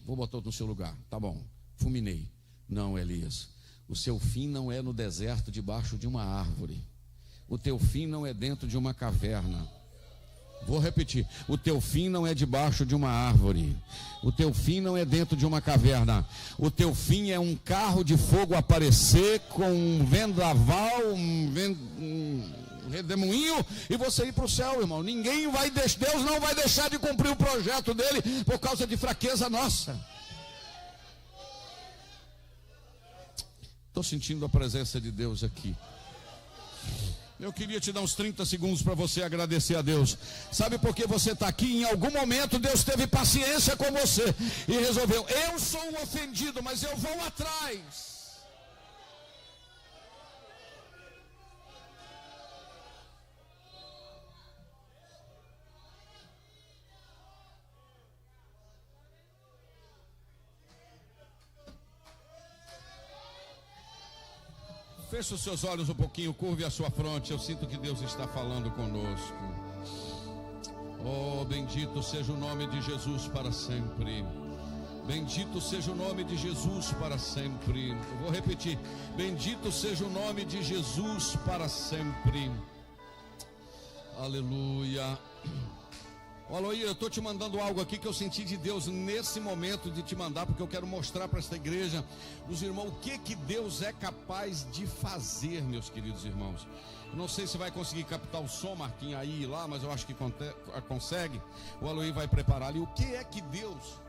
vou botar no seu lugar, tá bom, fulminei. Não, Elias, o seu fim não é no deserto debaixo de uma árvore. O teu fim não é dentro de uma caverna. Vou repetir, o teu fim não é debaixo de uma árvore. O teu fim não é dentro de uma caverna. O teu fim é um carro de fogo aparecer com um vendaval, um redemoinho, e você ir para o céu, irmão. Deus não vai deixar de cumprir o projeto dele por causa de fraqueza nossa. Estou sentindo a presença de Deus aqui. Eu queria te dar uns 30 segundos para você agradecer a Deus. Sabe por que você está aqui? Em algum momento Deus teve paciência com você e resolveu, eu sou um ofendido, mas eu vou atrás. Feche os seus olhos um pouquinho, curve a sua fronte. Eu sinto que Deus está falando conosco. Oh, bendito seja o nome de Jesus para sempre. Bendito seja o nome de Jesus para sempre. Eu vou repetir. Bendito seja o nome de Jesus para sempre. Aleluia. Aloí, eu estou te mandando algo aqui que eu senti de Deus nesse momento de te mandar, porque eu quero mostrar para esta igreja, os irmãos, o que Deus é capaz de fazer, meus queridos irmãos. Eu não sei se vai conseguir captar o som, Marquinhos, aí e lá, mas eu acho que consegue. O Aloí vai preparar ali. O que é que Deus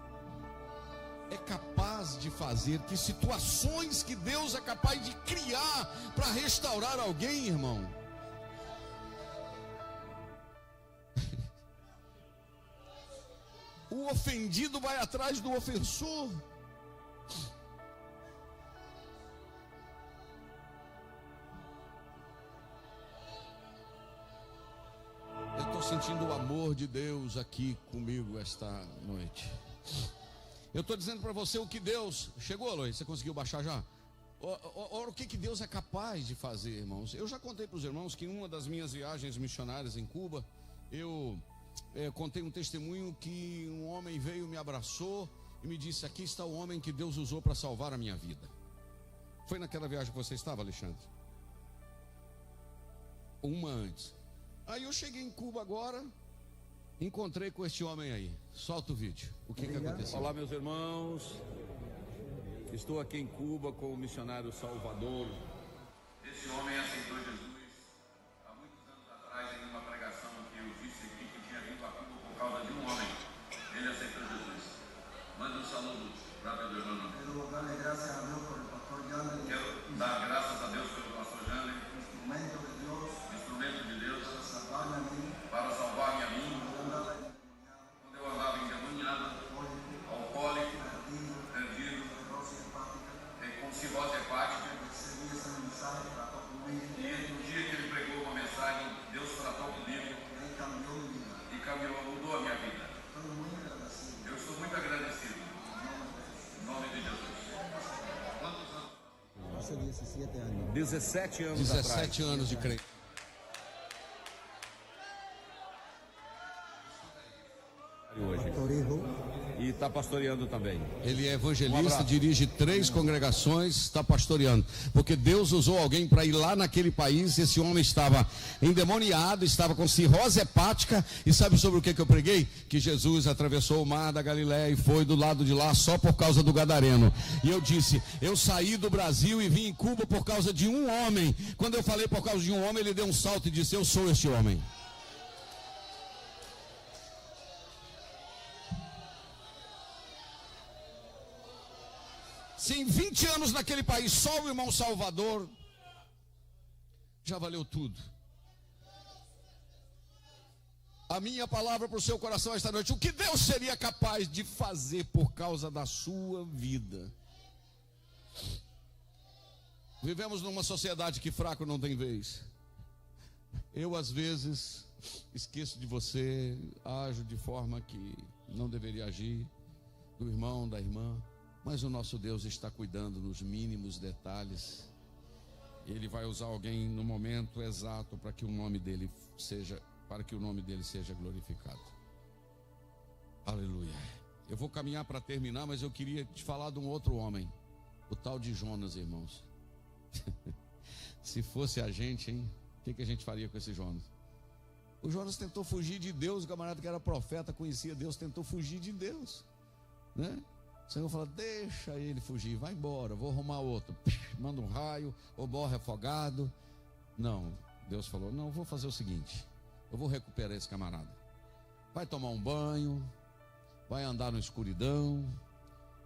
é capaz de fazer? Que situações que Deus é capaz de criar para restaurar alguém, irmão? O ofendido vai atrás do ofensor. Eu estou sentindo o amor de Deus aqui comigo esta noite. Eu estou dizendo para você o que Deus... Chegou, Aloy? Você conseguiu baixar já? Ora, o que Deus é capaz de fazer, irmãos? Eu já contei para os irmãos que em uma das minhas viagens missionárias em Cuba, eu contei um testemunho que um homem veio, me abraçou e me disse, aqui está o homem que Deus usou para salvar a minha vida. Foi naquela viagem que você estava, Alexandre? Uma antes. Aí eu cheguei em Cuba agora, encontrei com este homem aí. Solta o vídeo. O que aconteceu? Olá, meus irmãos. Estou aqui em Cuba com o missionário Salvador. Esse homem aceitou Jesus há muitos anos atrás em uma pregação que eu disse aqui que tinha vindo a Cuba por causa de um homem. Ele aceitou Jesus. Manda um saludo para meu irmão. Quero dar graças a Deus por el pastor Janel. Quero dar graças a Deus pelo pastor Janel, Instrumento de Deus para salvar-me a mim. Quando eu andava endemoniado, alcoólico, perdido, com cirrose hepática. E no dia que ele pregou uma mensagem, Deus tratou comigo e mudou a minha vida. Eu estou muito agradecido. Em nome de Jesus. Quantos anos? 17 anos. 17 anos de crente. E está pastoreando também. Ele é evangelista, dirige 3 congregações, está pastoreando. Porque Deus usou alguém para ir lá naquele país. Esse homem estava endemoniado, estava com cirrose hepática. E sabe sobre o que eu preguei? Que Jesus atravessou o mar da Galileia e foi do lado de lá só por causa do gadareno. E eu disse, eu saí do Brasil e vim em Cuba por causa de um homem. Quando eu falei por causa de um homem, ele deu um salto e disse, eu sou este homem. Se em 20 anos naquele país só o irmão Salvador, já valeu tudo. A minha palavra para o seu coração esta noite, o que Deus seria capaz de fazer por causa da sua vida? Vivemos numa sociedade que fraco não tem vez. Eu às vezes esqueço de você, ajo de forma que não deveria agir, do irmão, da irmã. Mas o nosso Deus está cuidando nos mínimos detalhes. Ele vai usar alguém no momento exato para que o nome dele seja glorificado. Aleluia. Eu vou caminhar para terminar, mas eu queria te falar de um outro homem, o tal de Jonas, irmãos. Se fosse a gente, hein? O que a gente faria com esse Jonas? O Jonas tentou fugir de Deus, o camarada que era profeta, conhecia Deus, tentou fugir de Deus, né? O Senhor fala, deixa ele fugir, vai embora, vou arrumar outro. Manda um raio, ou morre afogado. Não, Deus falou, não, vou fazer o seguinte, eu vou recuperar esse camarada. Vai tomar um banho, vai andar na escuridão,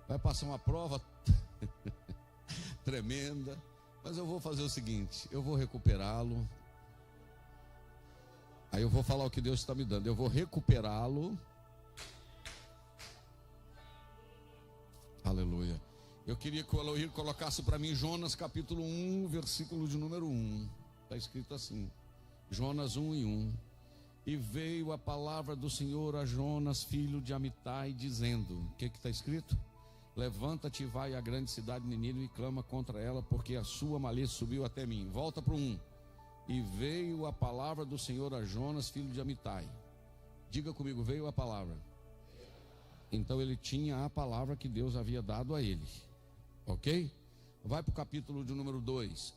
vai passar uma prova tremenda, mas eu vou fazer o seguinte, eu vou recuperá-lo. Aí eu vou falar o que Deus está me dando, eu vou recuperá-lo. Aleluia. Eu queria que o Elohim colocasse para mim Jonas capítulo 1, versículo de número 1. Está escrito assim, Jonas 1:1. E veio a palavra do Senhor a Jonas, filho de Amitai, dizendo, o que está escrito? Levanta-te e vai à grande cidade de Nínive e clama contra ela, porque a sua malícia subiu até mim. Volta para o 1. E veio a palavra do Senhor a Jonas, filho de Amitai. Diga comigo, veio a palavra. Então ele tinha a palavra que Deus havia dado a ele. Ok? Vai para o capítulo de número 2.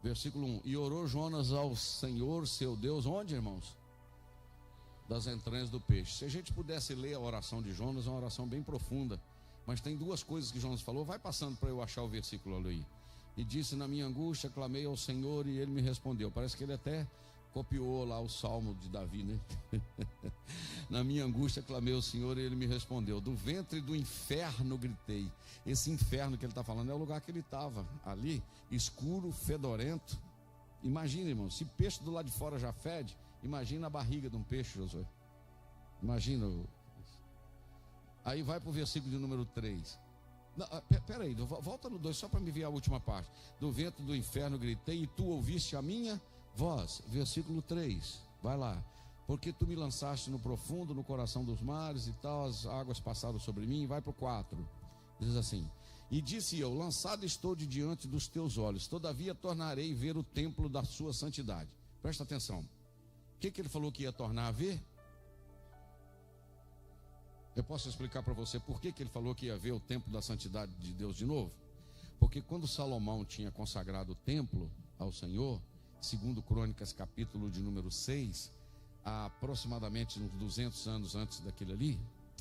Versículo 1. E orou Jonas ao Senhor, seu Deus. Onde, irmãos? Das entranhas do peixe. Se a gente pudesse ler a oração de Jonas, é uma oração bem profunda. Mas tem duas coisas que Jonas falou. Vai passando para eu achar o versículo ali. E disse, na minha angústia, clamei ao Senhor e ele me respondeu. Parece que ele até copiou lá o salmo de Davi, né? Na minha angústia clamei ao Senhor e ele me respondeu. Do ventre do inferno gritei. Esse inferno que ele está falando é o lugar que ele estava, ali, escuro, fedorento. Imagina, irmão, se peixe do lado de fora já fede, imagina a barriga de um peixe, Josué. Imagina. Aí vai para o versículo de número 3. Peraí, volta no 2 só para me ver a última parte. Do ventre do inferno gritei e tu ouviste a minha voz. Versículo 3, vai lá. Porque tu me lançaste no profundo, no coração dos mares e tal, as águas passaram sobre mim. Vai para o 4, diz assim. E disse eu, lançado estou de diante dos teus olhos, todavia tornarei ver o templo da sua santidade. Presta atenção. O que ele falou que ia tornar a ver? Eu posso explicar para você por que ele falou que ia ver o templo da santidade de Deus de novo? Porque quando Salomão tinha consagrado o templo ao Senhor, segundo Crônicas capítulo de número 6, aproximadamente uns 200 anos antes daquele ali,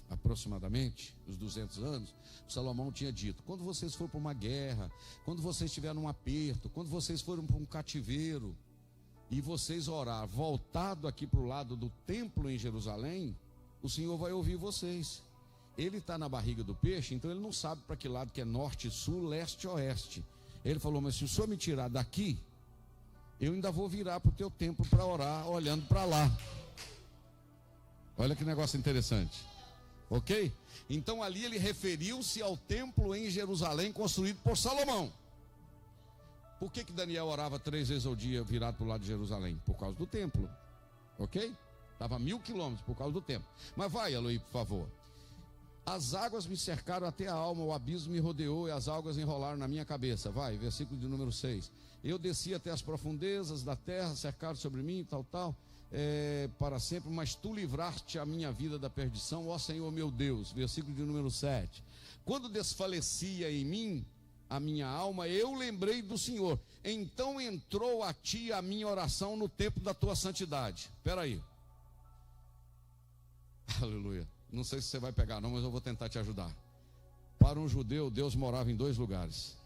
aproximadamente uns 200 anos, Salomão tinha dito, quando vocês forem para uma guerra, quando vocês estiverem num aperto, quando vocês forem para um cativeiro, e vocês orar voltado aqui para o lado do templo em Jerusalém, o Senhor vai ouvir vocês. Ele está na barriga do peixe, então ele não sabe para que lado que é norte, sul, leste, oeste. Ele falou, mas se o Senhor me tirar daqui, eu ainda vou virar para o teu templo para orar, olhando para lá. Olha que negócio interessante. Ok? Então ali ele referiu-se ao templo em Jerusalém, construído por Salomão. Por que Daniel orava 3 vezes ao dia virado para o lado de Jerusalém? Por causa do templo. Ok? Estava 1000 quilômetros por causa do tempo. Mas vai, Eloí, por favor. As águas me cercaram até a alma, o abismo me rodeou e as águas enrolaram na minha cabeça. Vai, versículo de número 6. Eu desci até as profundezas da terra, cercaram sobre mim, tal, para sempre, mas tu livraste a minha vida da perdição, ó Senhor meu Deus. Versículo de número 7. Quando desfalecia em mim a minha alma, eu lembrei do Senhor. Então entrou a ti a minha oração no tempo da tua santidade. Espera aí. Aleluia. Não sei se você vai pegar não, mas eu vou tentar te ajudar. Para um judeu, Deus morava em 2 lugares: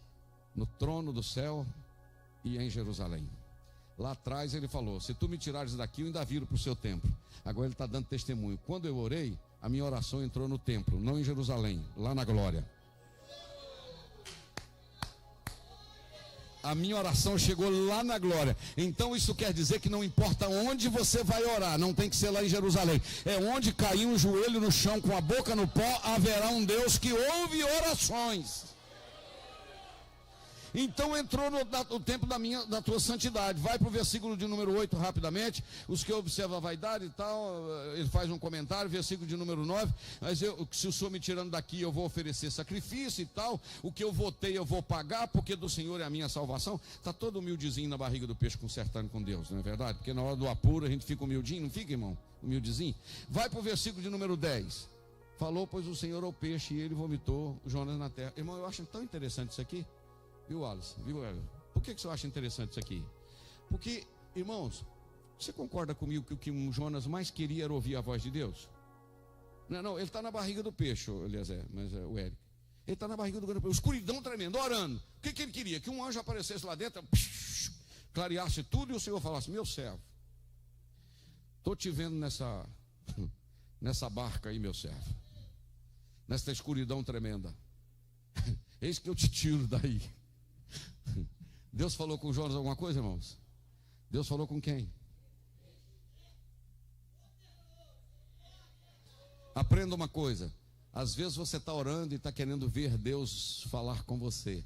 no trono do céu e em Jerusalém. Lá atrás ele falou, se tu me tirares daqui, eu ainda viro para o seu templo. Agora ele está dando testemunho. Quando eu orei, a minha oração entrou no templo, não em Jerusalém, lá na glória. A minha oração chegou lá na glória. Então isso quer dizer que não importa onde você vai orar, não tem que ser lá em Jerusalém. É onde cair um joelho no chão com a boca no pó, haverá um Deus que ouve orações. Então entrou no tempo da tua santidade. Vai para o versículo de número 8 rapidamente. Os que observam a vaidade e tal, ele faz um comentário, versículo de número 9. Mas se o Senhor me tirando daqui, eu vou oferecer sacrifício e tal. O que eu votei, eu vou pagar, porque do Senhor é a minha salvação. Está todo humildezinho na barriga do peixe, consertando com Deus, não é verdade? Porque na hora do apuro a gente fica humildinho, não fica, irmão? Humildezinho. Vai para o versículo de número 10. Falou, pois o Senhor ao peixe, e ele vomitou Jonas na terra. Irmão, eu acho tão interessante isso aqui. Viu, Wallace? Viu, Hélio? Por que você acha interessante isso aqui? Porque, irmãos, você concorda comigo que o que um Jonas mais queria era ouvir a voz de Deus? Não, ele está na barriga do peixe, Eliezer, mas é o Eric. Ele está na barriga do peixe, escuridão tremendo, orando. O que ele queria? Que um anjo aparecesse lá dentro, clareasse tudo e o Senhor falasse: meu servo, estou te vendo nessa barca aí, meu servo, nessa escuridão tremenda. Eis que eu te tiro daí. Deus falou com Jonas alguma coisa, irmãos? Deus falou com quem? Aprenda uma coisa. Às vezes você está orando e está querendo ver Deus falar com você.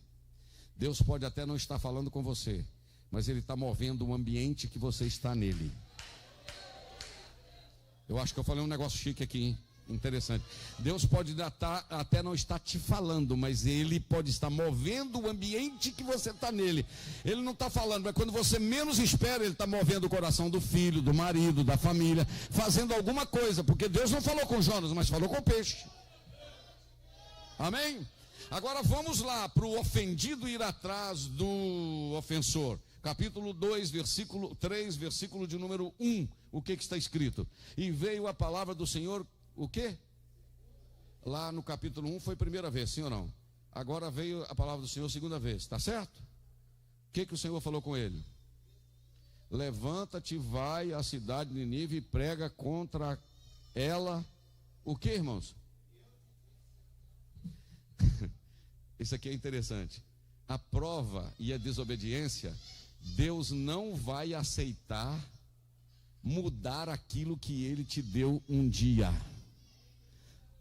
Deus pode até não estar falando com você, mas Ele está movendo o ambiente que você está nele. Eu acho que eu falei um negócio chique aqui, hein? Interessante. Deus pode até não estar te falando, mas Ele pode estar movendo o ambiente que você está nele. Ele não está falando, mas quando você menos espera, Ele está movendo o coração do filho, do marido, da família, fazendo alguma coisa, porque Deus não falou com Jonas, mas falou com o peixe. Amém? Agora vamos lá para o ofendido ir atrás do ofensor. Capítulo 2, versículo 3, versículo de número 1. O que está escrito? E veio a palavra do Senhor. O quê? Lá no capítulo 1 foi a primeira vez, sim ou não? Agora veio a palavra do Senhor segunda vez, está certo? O que o Senhor falou com ele? Levanta-te, vai à cidade de Nínive e prega contra ela. O que, irmãos? Isso aqui é interessante. A prova e a desobediência, Deus não vai aceitar mudar aquilo que Ele te deu um dia.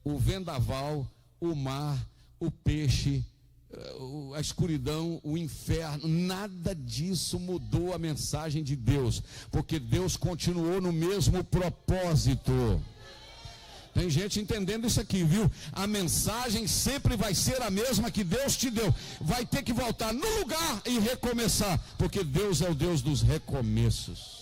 O vendaval, o mar, o peixe, a escuridão, o inferno, nada disso mudou a mensagem de Deus, porque Deus continuou no mesmo propósito. Tem gente entendendo isso aqui, viu? A mensagem sempre vai ser a mesma que Deus te deu. Vai ter que voltar no lugar e recomeçar, porque Deus é o Deus dos recomeços.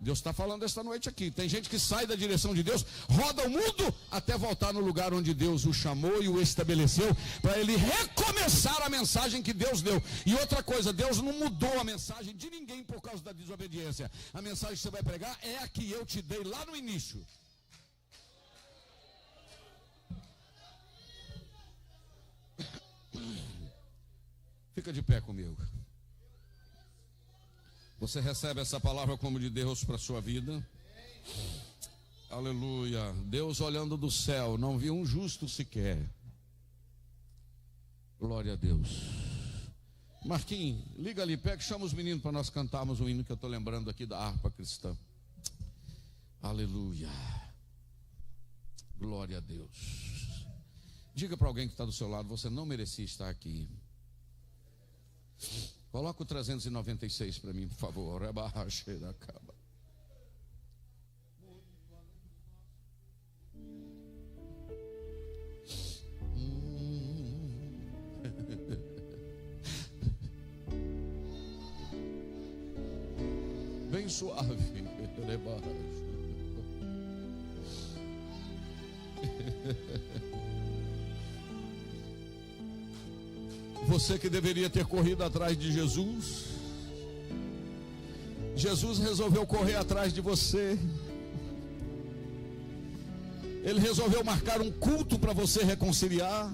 Deus está falando esta noite aqui. Tem gente que sai da direção de Deus, roda o mundo até voltar no lugar onde Deus o chamou e o estabeleceu, para ele recomeçar a mensagem que Deus deu. E outra coisa, Deus não mudou a mensagem de ninguém por causa da desobediência. A mensagem que você vai pregar é a que eu te dei lá no início. Fica de pé comigo. Você recebe essa palavra como de Deus para a sua vida? Aleluia. Deus olhando do céu, não viu um justo sequer. Glória a Deus. Marquinhos, liga ali, pega e chama os meninos para nós cantarmos um hino que eu estou lembrando aqui da harpa cristã. Aleluia. Glória a Deus. Diga para alguém que está do seu lado: você não merecia estar aqui. Coloca o 396 para mim, por favor. Bem suave. Você que deveria ter corrido atrás de Jesus, Jesus resolveu correr atrás de você. Ele resolveu marcar um culto para você reconciliar.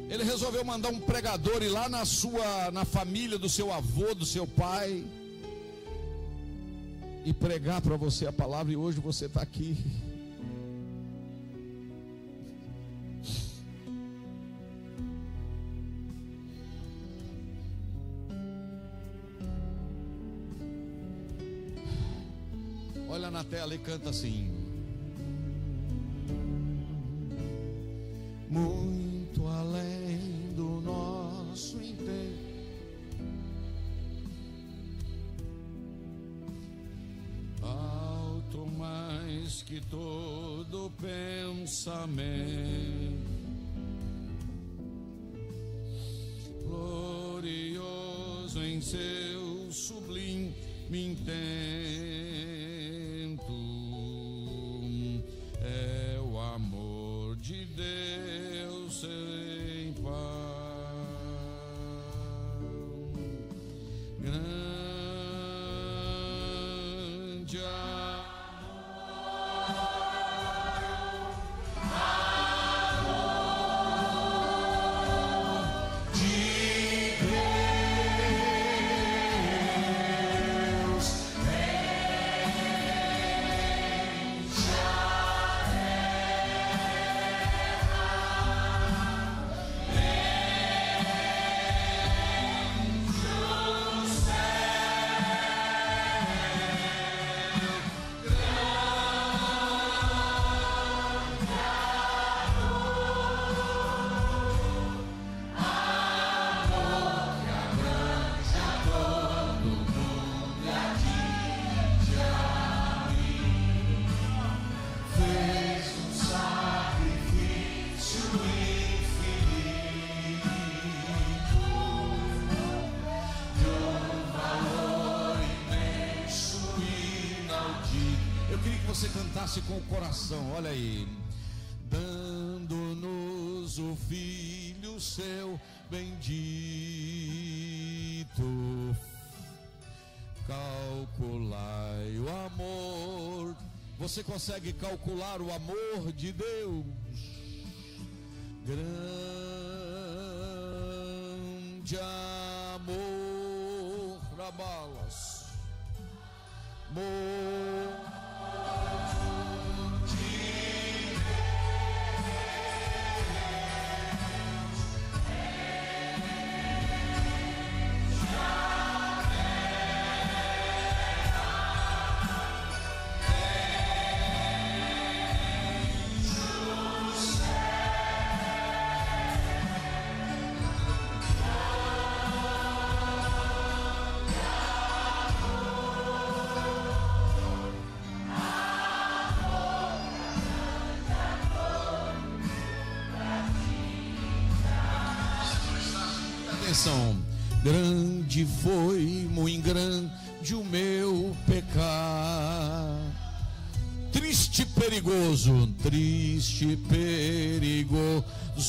Ele resolveu mandar um pregador ir lá na família do seu avô, do seu pai, e pregar para você a palavra. E hoje você está aqui. Olha na tela e canta assim: muito além mais que todo pensamento, glorioso em seu sublime intento, é o amor de Deus sem par. Grande você cantasse com o coração, olha aí. Dando-nos o Filho seu bendito, calculai o amor. Você consegue calcular o amor de Deus? Grande amor, trabalhas, amor. Grande foi, muito grande o meu pecado, triste e perigoso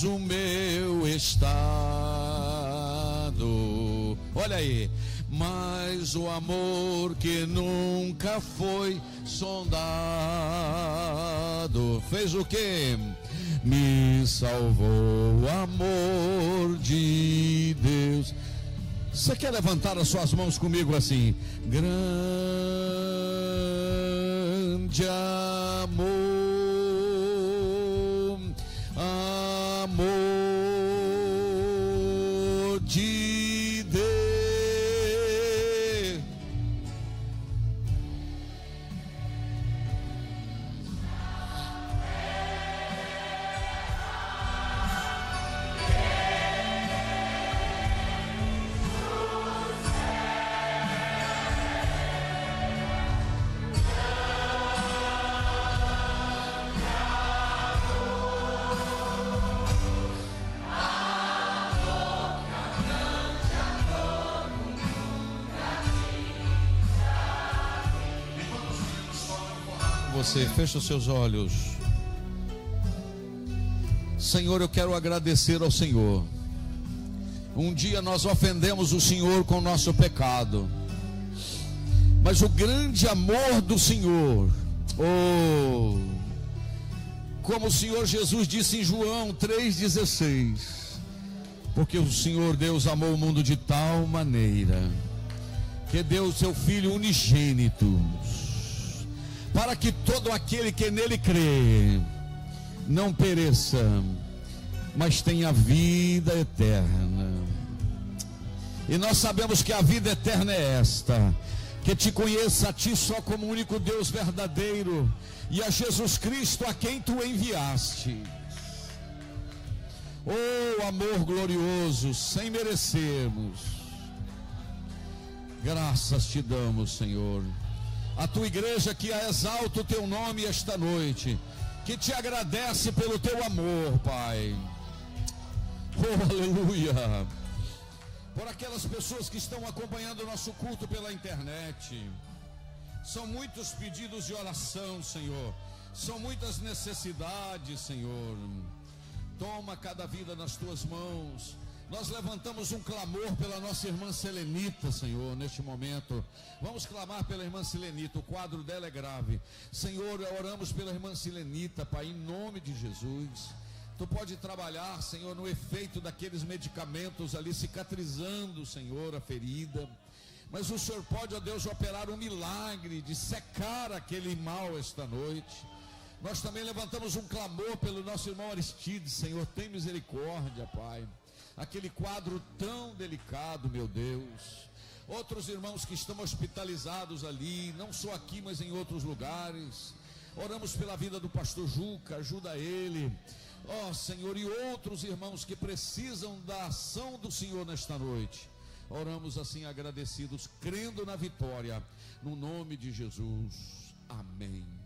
o meu estado. Olha aí, mas o amor que nunca foi sondado fez o quê? Me salvou, o amor de Deus. Você quer levantar as suas mãos comigo assim? Grande amor, amor de Deus. Você fecha os seus olhos. Senhor, eu quero agradecer ao Senhor. Um dia nós ofendemos o Senhor com o nosso pecado, mas o grande amor do Senhor, como o Senhor Jesus disse em João 3,16, porque o Senhor Deus amou o mundo de tal maneira que deu o seu Filho unigênito, para que todo aquele que nele crê não pereça, mas tenha vida eterna. E nós sabemos que a vida eterna é esta: que te conheça a ti só como o único Deus verdadeiro, e a Jesus Cristo a quem tu enviaste. Oh, amor glorioso, sem merecermos, graças te damos, Senhor. A tua igreja que exalta o teu nome esta noite, que te agradece pelo teu amor, Pai. Oh, aleluia. Por aquelas pessoas que estão acompanhando o nosso culto pela internet. São muitos pedidos de oração, Senhor. São muitas necessidades, Senhor. Toma cada vida nas tuas mãos. Nós levantamos um clamor pela nossa irmã Selenita, Senhor, neste momento. Vamos clamar pela irmã Selenita, o quadro dela é grave. Senhor, oramos pela irmã Selenita, Pai, em nome de Jesus. Tu pode trabalhar, Senhor, no efeito daqueles medicamentos ali, cicatrizando, Senhor, a ferida. Mas o Senhor pode, ó Deus, operar um milagre de secar aquele mal esta noite. Nós também levantamos um clamor pelo nosso irmão Aristides, Senhor, tem misericórdia, Pai. Aquele quadro tão delicado, meu Deus. Outros irmãos que estão hospitalizados ali, não só aqui, mas em outros lugares. Oramos pela vida do pastor Juca, ajuda ele. Ó Senhor, e outros irmãos que precisam da ação do Senhor nesta noite. Oramos assim agradecidos, crendo na vitória, no nome de Jesus. Amém.